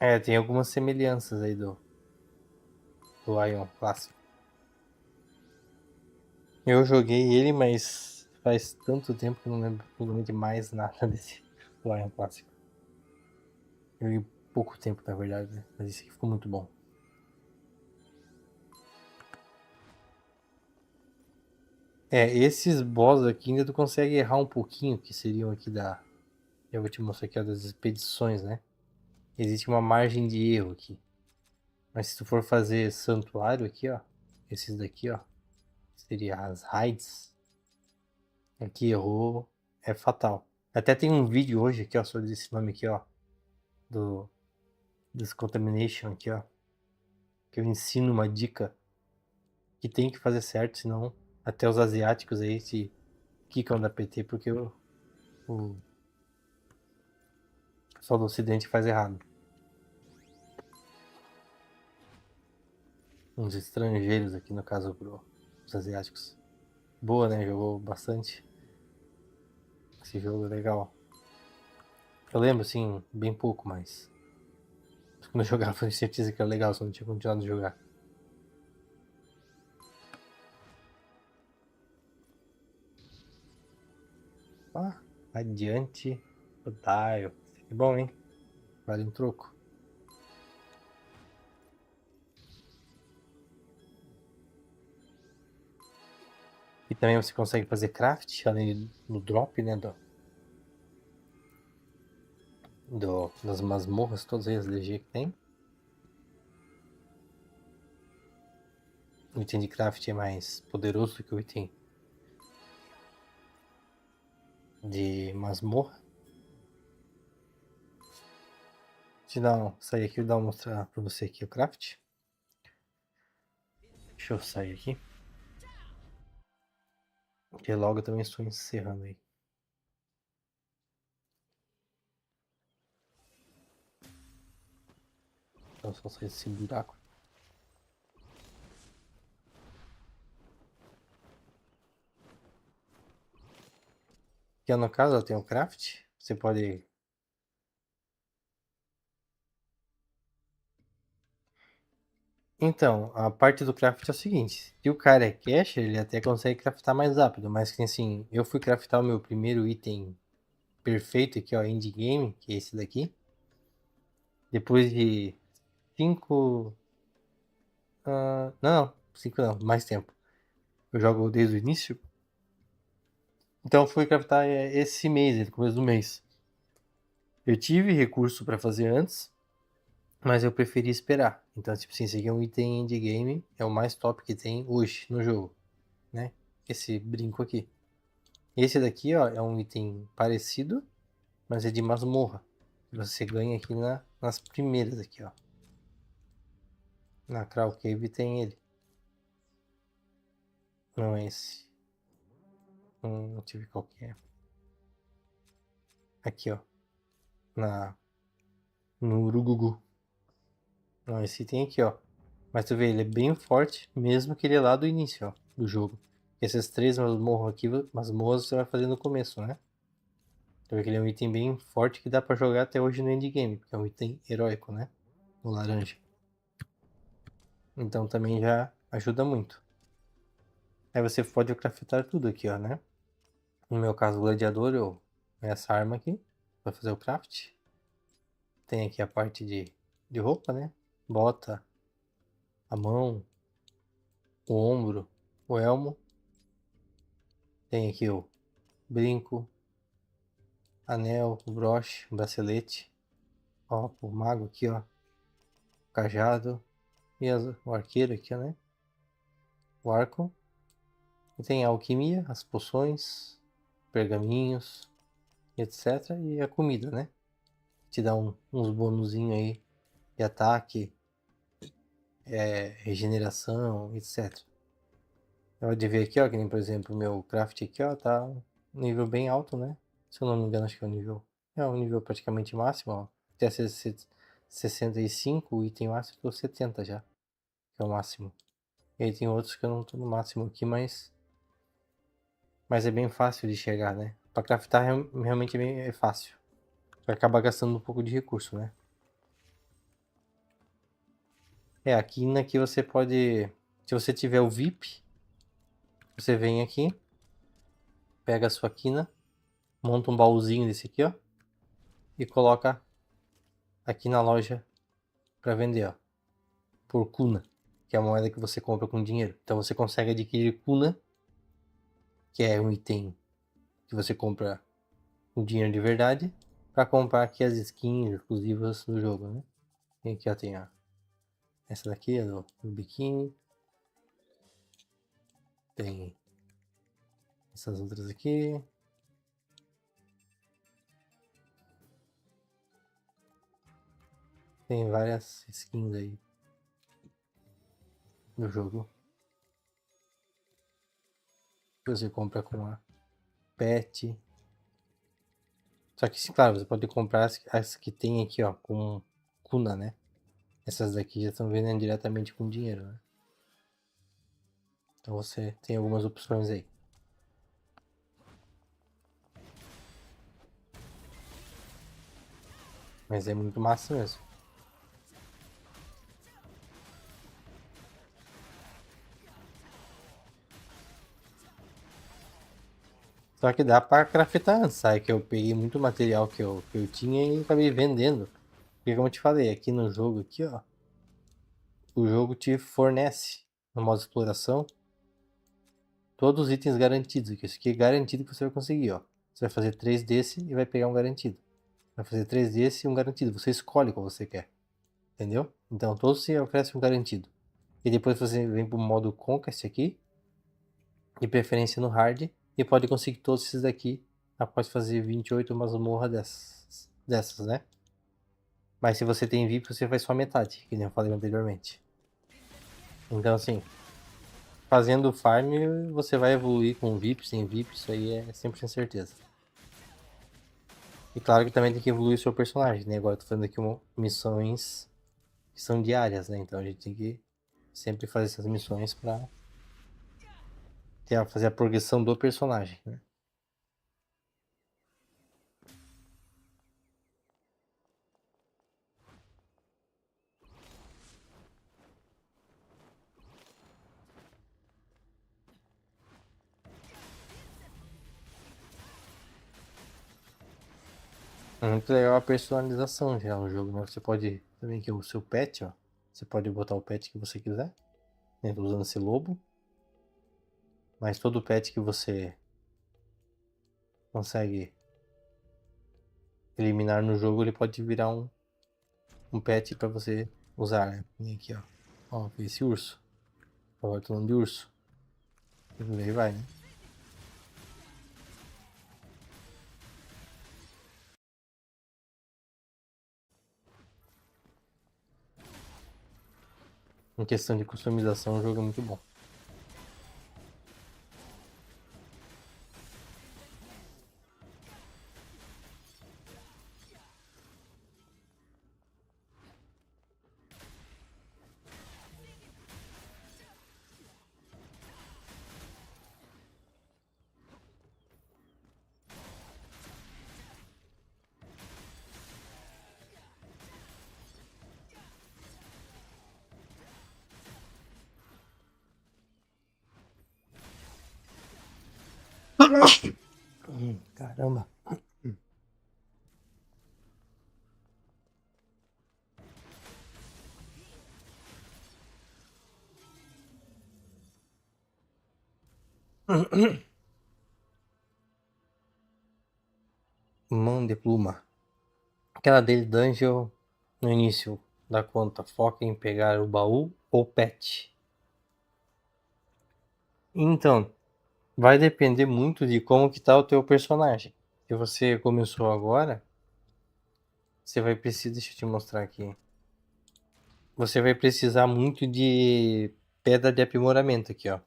É, tem algumas semelhanças aí do Ion clássico. Eu joguei ele, mas faz tanto tempo que eu não lembro absolutamente mais nada desse Lion clássico. Eu joguei pouco tempo, na verdade, né? Mas esse aqui ficou muito bom. É, esses boss aqui ainda tu consegue errar um pouquinho, que seriam aqui da... Eu vou te mostrar aqui, ó, das expedições, né? Existe uma margem de erro aqui. Mas se tu for fazer santuário aqui, ó, esses daqui, ó, seria as raids, aqui errou, é fatal. Até tem um vídeo hoje aqui, ó, sobre esse nome aqui, ó, do Discontamination aqui, ó, que eu ensino uma dica que tem que fazer certo, senão até os asiáticos aí se quicam da PT porque o pessoal do ocidente faz errado. Uns estrangeiros aqui, no caso, os asiáticos. Boa, né? Jogou bastante. Esse jogo é legal. Eu lembro, assim, bem pouco, mas quando eu jogava, eu tinha certeza que era legal, só não tinha continuado a jogar. Ah, adiante o dial. É bom, hein? Vale um troco. E também você consegue fazer craft, além do drop, né? Das masmorras, todas as DG que tem. O item de craft é mais poderoso do que o item de masmorra. Sair aqui e mostrar pra você aqui o craft. Deixa eu sair aqui. Porque logo eu também estou encerrando aí. Então só sair desse buraco. Aqui no caso tem o craft. Você pode... Então, a parte do craft é o seguinte. Se o cara é cacher, ele até consegue craftar mais rápido. Mas que assim, eu fui craftar o meu primeiro item perfeito aqui, ó, endgame, que é esse daqui. Depois de 5... não, 5 não, mais tempo. Eu jogo desde o início. Então fui craftar esse mês, no começo do mês. Eu tive recurso para fazer antes, mas eu preferi esperar. Então, tipo assim, esse aqui é um item endgame, é o mais top que tem hoje no jogo, né? Esse brinco aqui. Esse daqui, ó, é um item parecido, mas é de masmorra. Você ganha aqui nas primeiras aqui, ó. Na Crow Cave tem ele. Não é esse. Deixa eu ver qual que é. Aqui, ó. No Urugugu. Não, esse item aqui, ó. Mas tu vê, ele é bem forte, mesmo que ele é lá do início, ó, do jogo. Essas três masmorras aqui, masmorras você vai fazer no começo, né? Tu vê que ele é um item bem forte que dá pra jogar até hoje no endgame, porque é um item heróico, né? O laranja. Então também já ajuda muito. Aí você pode craftar tudo aqui, ó, né? No meu caso, o gladiador, essa arma aqui, pra fazer o craft. Tem aqui a parte de roupa, né? Bota, a mão, o ombro, o elmo. Tem aqui o brinco, anel, o broche, o bracelete. Ó, o mago aqui, ó. Cajado. e o arqueiro aqui, né? O arco. E tem a alquimia, as poções, pergaminhos, etc. E a comida, né? Te dá uns bonuzinhos aí de ataque, regeneração, etc. Pode ver aqui, ó, que nem por exemplo o meu craft aqui, ó, tá nível bem alto, né? Se eu não me engano, acho que é um nível praticamente máximo, ó. Até 65, o item máximo, tô 70 já, que é o máximo. E aí tem outros que eu não tô no máximo aqui, mas é bem fácil de chegar, né? Pra craftar realmente é fácil. Vai acabar gastando um pouco de recurso, né? Aqui você pode, se você tiver o VIP, você vem aqui, pega a sua quina, monta um baúzinho desse aqui, ó, e coloca aqui na loja para vender, ó, por kuna, que é a moeda que você compra com dinheiro. Então você consegue adquirir kuna, que é um item que você compra com dinheiro de verdade, para comprar aqui as skins exclusivas do jogo, né? E aqui ó, tem essa daqui é do biquíni, tem essas outras aqui, tem várias skins aí no jogo. Você compra com a pet. Só que, claro, você pode comprar as que tem aqui, ó, com kuna, né? Essas daqui já estão vendendo diretamente com dinheiro, né? Então você tem algumas opções aí. Mas é muito massa mesmo. Só que dá pra craftar antes, sabe? Que eu peguei muito material que eu tinha e acabei vendendo. Porque como eu te falei, aqui no jogo aqui, ó, o jogo te fornece, no modo exploração, todos os itens garantidos aqui. Isso aqui é garantido que você vai conseguir, ó. Você vai fazer 3 desse e vai pegar um garantido. Vai fazer 3 desse e um garantido. Você escolhe qual você quer. Entendeu? Então todos se oferecem um garantido. E depois você vem pro modo Conquest aqui, de preferência no Hard, e pode conseguir todos esses daqui após fazer 28 masmorra dessas, né? Mas se você tem VIP, você faz só metade, que nem eu falei anteriormente. Então assim, fazendo farm, você vai evoluir com VIP, sem VIP, isso aí é 100% certeza. E claro que também tem que evoluir o seu personagem, né? Agora eu tô fazendo aqui missões que são diárias, né? Então a gente tem que sempre fazer essas missões pra fazer a progressão do personagem, né? É muito legal a personalização já no jogo, né? Você pode também que o seu pet, ó, você pode botar o pet que você quiser, né? Tô usando esse lobo, mas todo pet que você consegue eliminar no jogo, ele pode virar um pet para você usar, né? Vem aqui, ó. Ó, esse urso. Agora tô falando de urso. E aí vai, né? Em questão de customização, o jogo é muito bom. Caramba. Mão de pluma. Aquela dele dungeon no início da conta foca em pegar o baú ou pet? Então, vai depender muito de como que tá o teu personagem. Se você começou agora, você vai precisar, deixa eu te mostrar aqui. Você vai precisar muito de pedra de aprimoramento aqui, ó.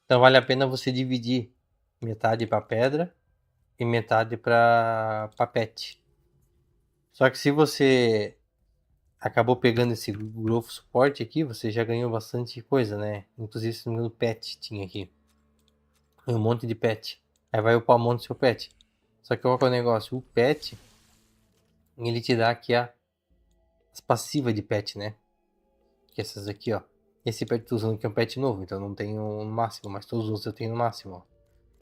Então vale a pena você dividir metade para pedra e metade para pet. Só que se você acabou pegando esse growth suporte aqui, você já ganhou bastante coisa, né? Inclusive, se não me engano, pet tinha aqui. Um monte de pet. Aí vai upar um monte do seu pet. Só que qual que é o negócio? O pet, ele te dá aqui as passivas de pet, né? Que essas aqui, ó. Esse pet eu tô usando aqui é um pet novo, então não tenho no máximo, mas todos os outros eu tenho no máximo, ó.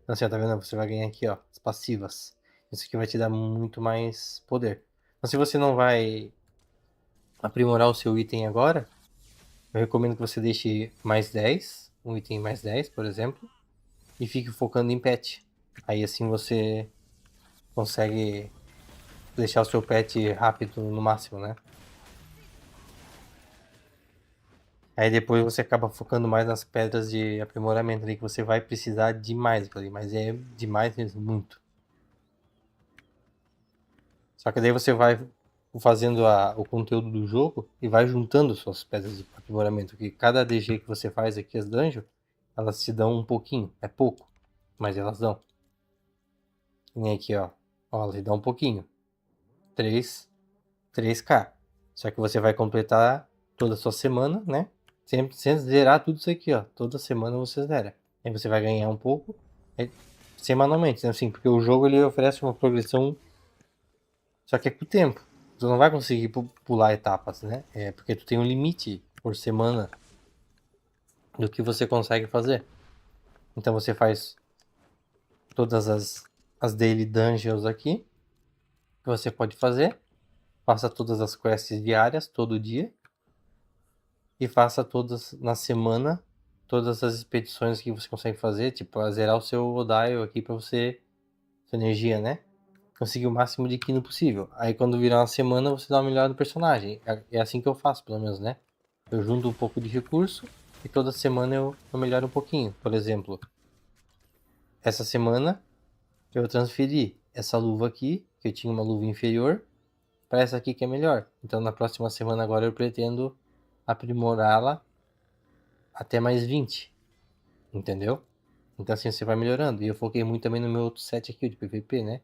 Então assim, ó, tá vendo? Você vai ganhar aqui, ó, as passivas. Isso aqui vai te dar muito mais poder. Então se você não vai aprimorar o seu item agora, eu recomendo que você deixe mais 10, um item mais 10, por exemplo, e fique focando em pet. Aí assim você consegue deixar o seu pet rápido no máximo, né? Aí depois você acaba focando mais nas pedras de aprimoramento ali, que você vai precisar demais ali, mas é demais mesmo, muito. Só que daí você vai fazendo o conteúdo do jogo e vai juntando suas pedras de aprimoramento, que cada DG que você faz aqui, as dungeons, elas te dão um pouquinho, é pouco, mas elas dão. E nem aqui, ó, elas te dão um pouquinho, 3k. Só que você vai completar toda a sua semana, né? Sempre zerar tudo isso aqui, ó. Toda semana você zera. Aí você vai ganhar um pouco semanalmente, né? Assim, porque o jogo ele oferece uma progressão, só que é com o tempo. Tu não vai conseguir pular etapas, né? É porque tu tem um limite por semana do que você consegue fazer. Então você faz todas as daily dungeons aqui que você pode fazer. Faça todas as quests diárias todo dia. E faça todas na semana, todas as expedições que você consegue fazer, tipo, zerar o seu Odile aqui pra você, sua energia, né? Conseguir o máximo de Kino possível. Aí quando virar uma semana, você dá uma melhora no personagem. É assim que eu faço, pelo menos, né? Eu junto um pouco de recurso e toda semana eu melhoro um pouquinho. Por exemplo, essa semana eu transferi essa luva aqui, que eu tinha uma luva inferior, para essa aqui que é melhor. Então na próxima semana agora eu pretendo aprimorá-la até mais 20, entendeu? Então assim você vai melhorando. E eu foquei muito também no meu outro set aqui, de PVP, né?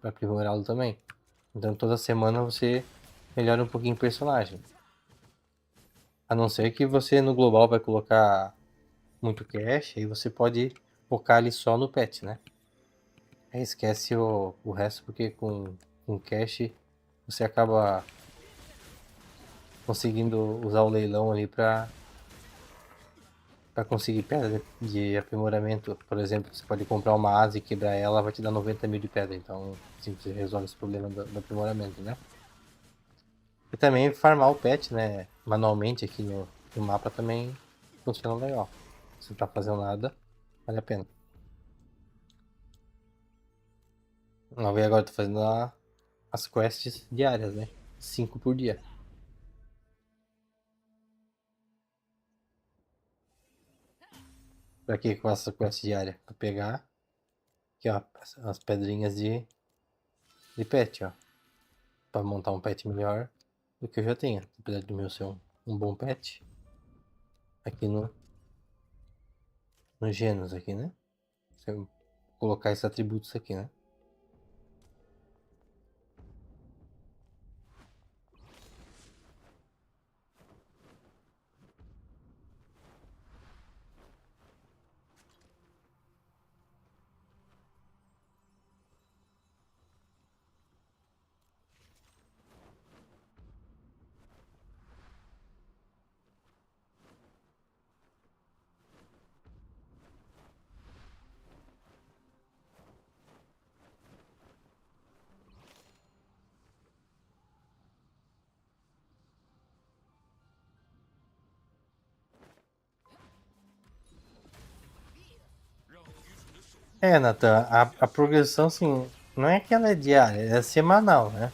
Pra aprimorá-lo também. Então toda semana você melhora um pouquinho o personagem. A não ser que você no global vai colocar muito cash, aí você pode focar ali só no pet, né? Aí esquece o resto, porque com cash você acaba conseguindo usar o leilão ali para conseguir pedra de aprimoramento. Por exemplo, você pode comprar uma asa e quebrar ela, vai te dar 90 mil de pedra. Então, assim, você resolve esse problema do aprimoramento, né? E também farmar o pet, né? Manualmente aqui no mapa também funciona legal. Se não tá fazendo nada, vale a pena. Vamos ver agora, eu tô fazendo as quests diárias, né? 5 por dia. Pra que eu faço essa quest diária? Pra pegar aqui, ó, as pedrinhas de pet, ó. Pra montar um pet melhor do que eu já tenho. Apesar do meu ser um bom pet. Aqui no Genos aqui, né? Se eu colocar esses atributos aqui, né? É, Nathan, a progressão, assim, não é que ela é diária, é semanal, né?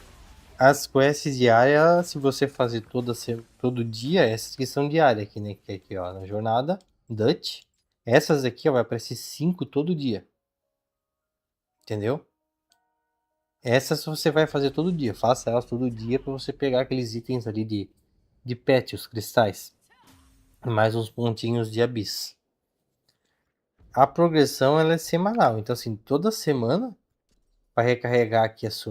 As quests diárias, se você fazer todo dia, essas que são diárias aqui, né? Que é aqui, ó, na jornada, Dutch. Essas aqui, ó, vai aparecer 5 todo dia. Entendeu? Essas você vai fazer todo dia. Faça elas todo dia para você pegar aqueles itens ali de pet, os cristais. Mais uns pontinhos de abyss. A progressão ela é semanal. Então, assim, toda semana vai recarregar aqui as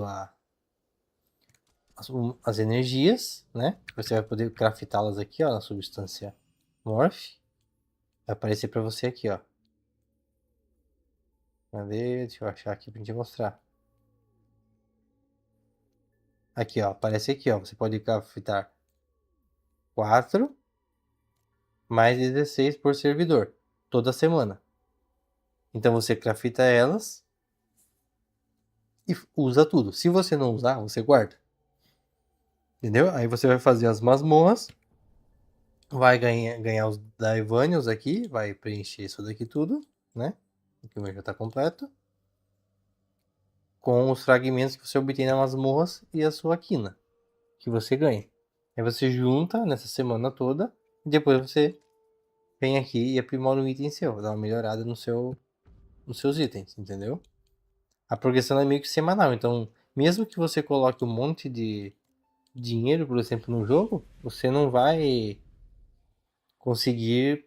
energias, né? Você vai poder craftá-las aqui, ó, na substância Morph. Vai aparecer para você aqui, ó. Cadê? Deixa eu achar aqui pra gente mostrar. Aqui, ó. Aparece aqui, ó. Você pode craftar 4 mais 16 por servidor. Toda semana. Então você crafta elas e usa tudo. Se você não usar, você guarda. Entendeu? Aí você vai fazer as masmorras. Vai ganhar os Daivanios aqui. Vai preencher isso daqui tudo, né? Aqui o meu já tá completo. Com os fragmentos que você obtém nas masmorras e a sua quina. Que você ganha. Aí você junta nessa semana toda. E depois você vem aqui e aprimora um item seu. Dá uma melhorada nos seus itens, entendeu? A progressão é meio que semanal. Então, mesmo que você coloque um monte de dinheiro, por exemplo, no jogo, você não vai conseguir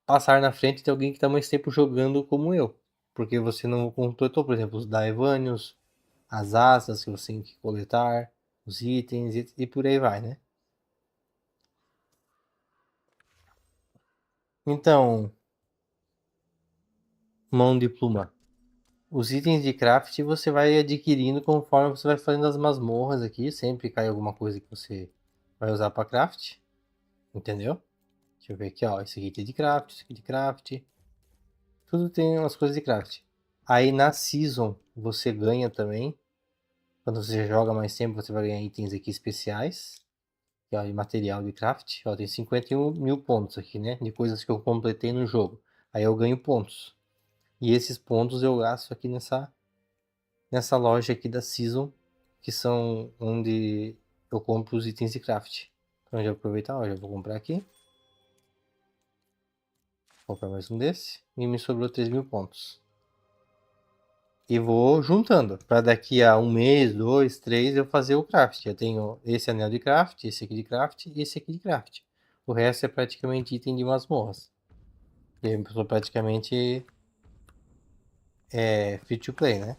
passar na frente de alguém que está mais tempo jogando como eu. Porque você não completou, por exemplo, os Daevanios, as asas que você tem que coletar, os itens e por aí vai, né? Então, mão de pluma. Os itens de craft você vai adquirindo conforme você vai fazendo as masmorras aqui. Sempre cai alguma coisa que você vai usar para craft. Entendeu? Deixa eu ver aqui, ó. Esse aqui é de craft, esse aqui é de craft. Tudo tem umas coisas de craft. Aí na season você ganha também. Quando você joga mais tempo, você vai ganhar itens aqui especiais. Que é de material de craft. Ó, tem 51 mil pontos aqui, né? De coisas que eu completei no jogo. Aí eu ganho pontos. E esses pontos eu gasto aqui nessa loja aqui da Season, que são onde eu compro os itens de craft. Então já aproveitar, ó, já vou comprar aqui. Vou comprar mais um desse. E me sobrou 3 mil pontos. E vou juntando, para daqui a um mês, dois, três, eu fazer o craft. Eu tenho esse anel de craft, esse aqui de craft e esse aqui de craft. O resto é praticamente item de masmorras. Eu sou praticamente free to play, né?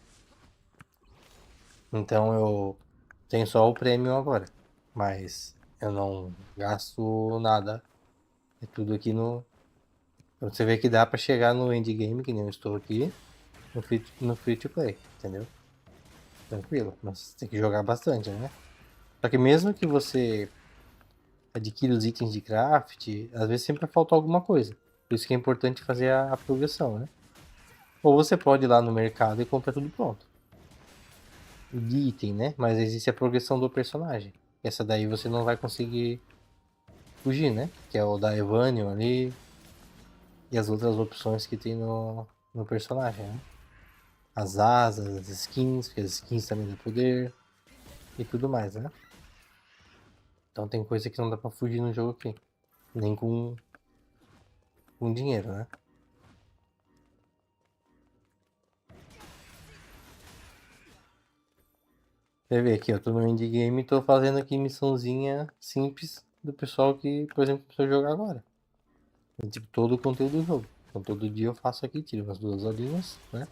Então eu tenho só o prêmio agora. Mas eu não gasto nada. É tudo aqui no. Você vê que dá pra chegar no endgame, que nem eu estou aqui, no free to play, entendeu? Tranquilo. Mas tem que jogar bastante, né? Só que mesmo que você adquira os itens de craft, às vezes sempre falta alguma coisa. Por isso que é importante fazer a progressão, né? Ou você pode ir lá no mercado e comprar tudo pronto. De item, né? Mas existe a progressão do personagem. Essa daí você não vai conseguir fugir, né? Que é o da Evanion ali. E as outras opções que tem no personagem, né? As asas, as skins, porque as skins também dão poder. E tudo mais, né? Então tem coisa que não dá pra fugir no jogo aqui. Nem com dinheiro, né? Você vê aqui, eu tô no endgame e tô fazendo aqui missãozinha simples do pessoal que, por exemplo, precisa jogar agora. É, tipo, todo o conteúdo do jogo. Então todo dia eu faço aqui, tiro umas 2 horinhas, né?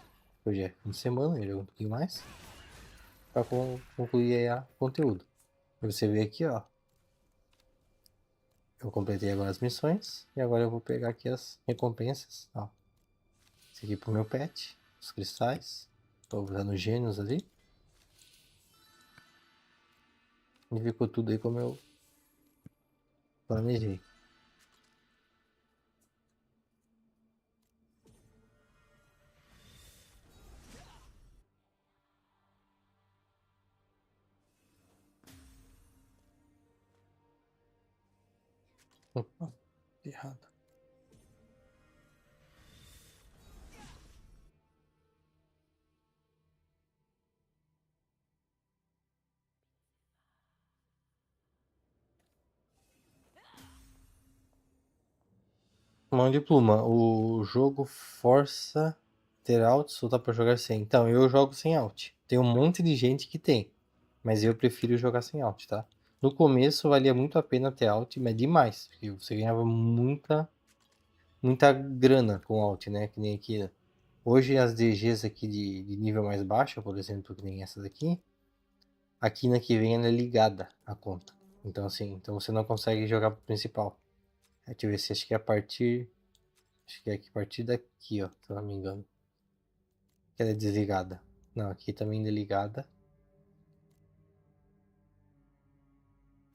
Hoje é fim de semana, eu jogo um pouquinho mais. Pra concluir aí o conteúdo. E você vê aqui, ó. Eu completei agora as missões. E agora eu vou pegar aqui as recompensas, ó. Esse aqui pro meu pet. Os cristais. Tô usando gênios ali. E ficou tudo aí como eu planejei. Opa, errado. Mão de pluma. O jogo força ter alt, só dá pra jogar sem. Então, eu jogo sem alt. Tem um monte de gente que tem. Mas eu prefiro jogar sem alt, tá? No começo valia muito a pena ter alt, mas demais. Porque você ganhava muita grana com alt, né? Que nem aqui. Hoje as DGs aqui de nível mais baixo, por exemplo, que nem essas aqui, a quina que vem ela é ligada à conta. Então assim, então você não consegue jogar pro principal. Deixa eu ver se acho que é a partir. Acho que é a partir daqui, ó, se eu não me engano. Que ela é desligada. Não, aqui também é ligada.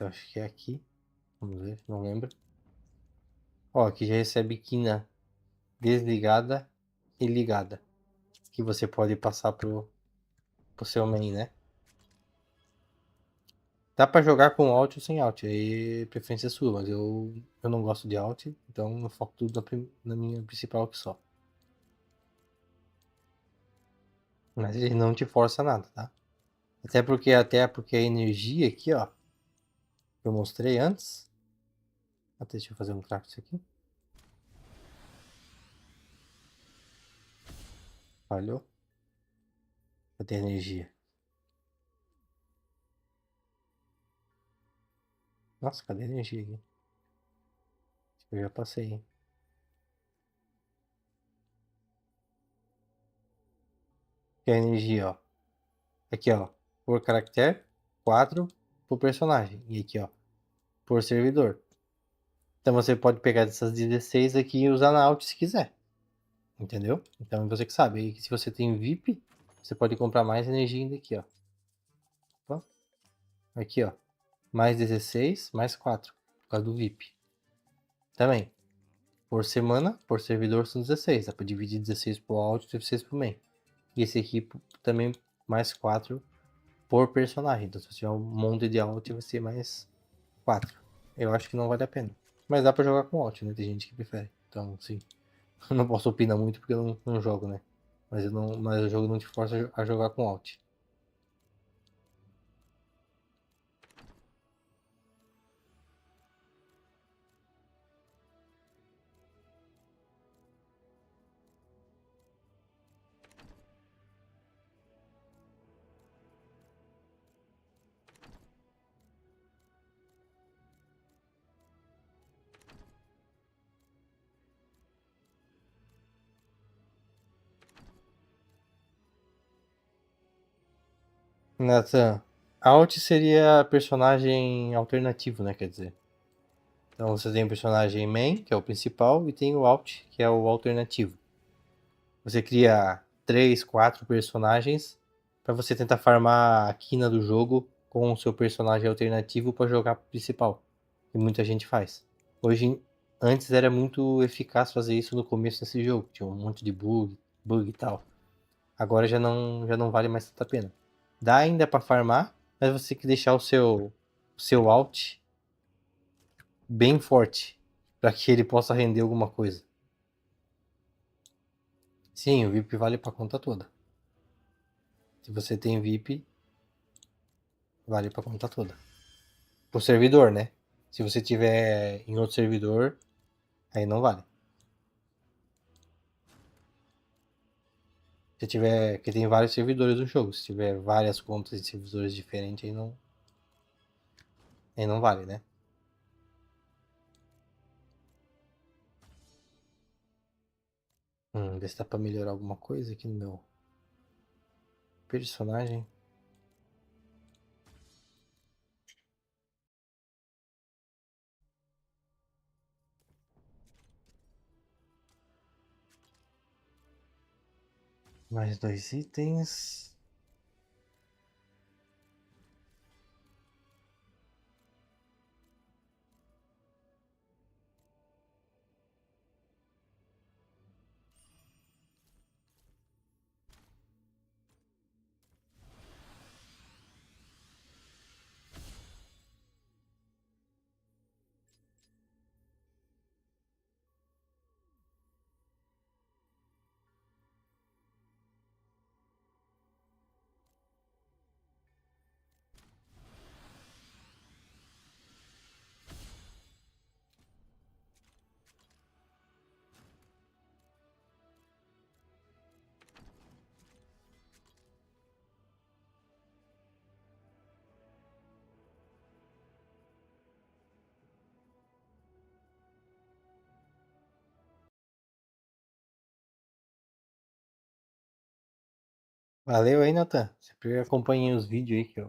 Eu acho que é aqui. Vamos ver, não lembro. Ó, aqui já recebe quina desligada e ligada. Que você pode passar pro seu main, né? Dá pra jogar com alt ou sem alt, aí preferência sua, mas eu não gosto de alt, então eu foco tudo na minha principal que só. Mas ele não te força nada, tá? Até porque a energia aqui, ó, que eu mostrei antes. Até deixa eu fazer um craft isso aqui. Falhou. Cadê a energia? Nossa, cadê a energia aqui? Eu já passei, hein? Que é a energia, ó. Aqui, ó. Por caractere, 4 por personagem. E aqui, ó. Por servidor. Então você pode pegar dessas 16 aqui e usar na alt se quiser. Entendeu? Então você que sabe. E se você tem VIP, você pode comprar mais energia ainda aqui, ó. Opa. Aqui, ó. Mais 16, mais 4. Por causa do VIP. Também. Por semana, por servidor são 16. Dá pra dividir 16 pro alt e 16 pro main. E esse aqui também mais 4 por personagem. Então se você tiver um monte de alt, vai ser mais 4. Eu acho que não vale a pena. Mas dá pra jogar com alt, né? Tem gente que prefere. Então, sim. Eu não posso opinar muito porque eu não jogo, né? Mas o jogo não te força a jogar com alt. Nathan, alt seria personagem alternativo, né? Quer dizer. Então você tem o personagem main, que é o principal, e tem o alt, que é o alternativo. Você cria 3, 4 personagens para você tentar farmar a quina do jogo com o seu personagem alternativo para jogar principal. E muita gente faz. Hoje, antes era muito eficaz fazer isso no começo desse jogo. Tinha um monte de bug e tal. Agora já não vale mais tanta pena. Dá ainda para farmar, mas você tem que deixar o seu alt bem forte para que ele possa render alguma coisa. Sim, o VIP vale para conta toda. Se você tem VIP, vale para conta toda. Pro servidor, né? Se você tiver em outro servidor, aí não vale. Se tiver, que tem vários servidores do jogo, se tiver várias contas em servidores diferentes, aí não vale, né? Ver se dá pra melhorar alguma coisa aqui no meu personagem. Mais dois itens. Valeu aí, Nathan. Sempre acompanhei os vídeos aí que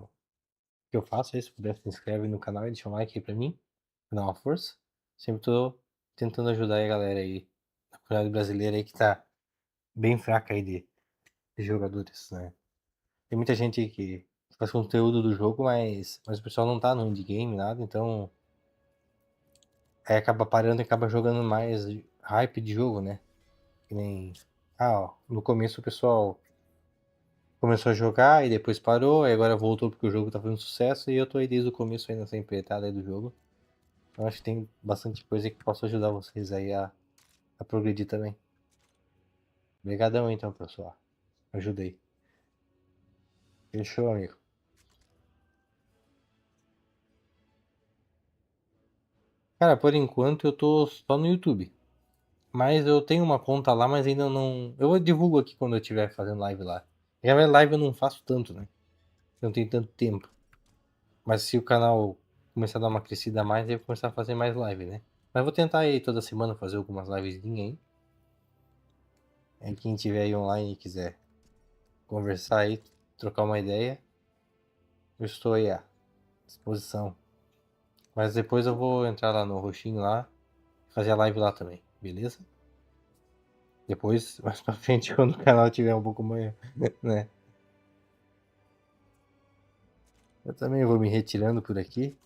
eu faço aí. Se puder, se inscreve no canal e deixa um like aí pra mim, pra dar uma força. Sempre tô tentando ajudar aí a galera aí, a comunidade brasileira aí que tá bem fraca aí de jogadores, né? Tem muita gente aí que faz conteúdo do jogo, mas o pessoal não tá no indie game, nada, então aí acaba parando e acaba jogando mais hype de jogo, né? Que nem. Ah, ó, no começo o pessoal começou a jogar e depois parou, e agora voltou porque o jogo tá fazendo sucesso e eu tô aí desde o começo aí nessa empreitada aí do jogo. Então acho que tem bastante coisa que posso ajudar vocês aí a progredir também. Obrigadão então, pessoal. Ajudei. Fechou, amigo. Cara, por enquanto eu tô só no YouTube. Mas eu tenho uma conta lá, mas ainda não. Eu divulgo aqui quando eu estiver fazendo live lá. Na verdade, live eu não faço tanto, né? Eu não tenho tanto tempo. Mas se o canal começar a dar uma crescida a mais, eu vou começar a fazer mais live, né? Mas vou tentar aí toda semana fazer algumas livezinhas aí. Aí quem tiver aí online e quiser conversar aí, trocar uma ideia, eu estou aí à disposição. Mas depois eu vou entrar lá no roxinho lá e fazer a live lá também, beleza? Depois, mais pra frente, quando o canal tiver um pouco mais, né? Eu também vou me retirando por aqui.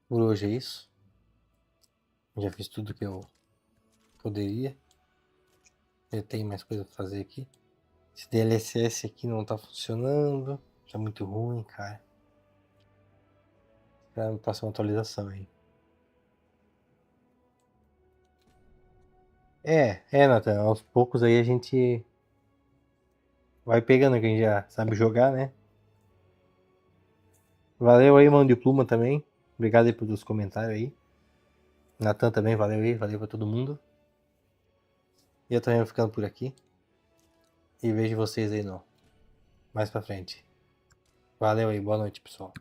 Por hoje é isso. Já fiz tudo que eu poderia. Eu tenho mais coisa pra fazer aqui. Esse DLSS aqui não tá funcionando. Tá muito ruim, cara. Pra me passar uma atualização aí. Nathan, aos poucos aí a gente vai pegando, quem já sabe jogar, né? Valeu aí, mano de pluma também. Obrigado aí pelos comentários aí. Nathan também, valeu aí, valeu pra todo mundo. E eu também vou ficando por aqui. E vejo vocês aí no mais pra frente. Valeu aí, boa noite, pessoal.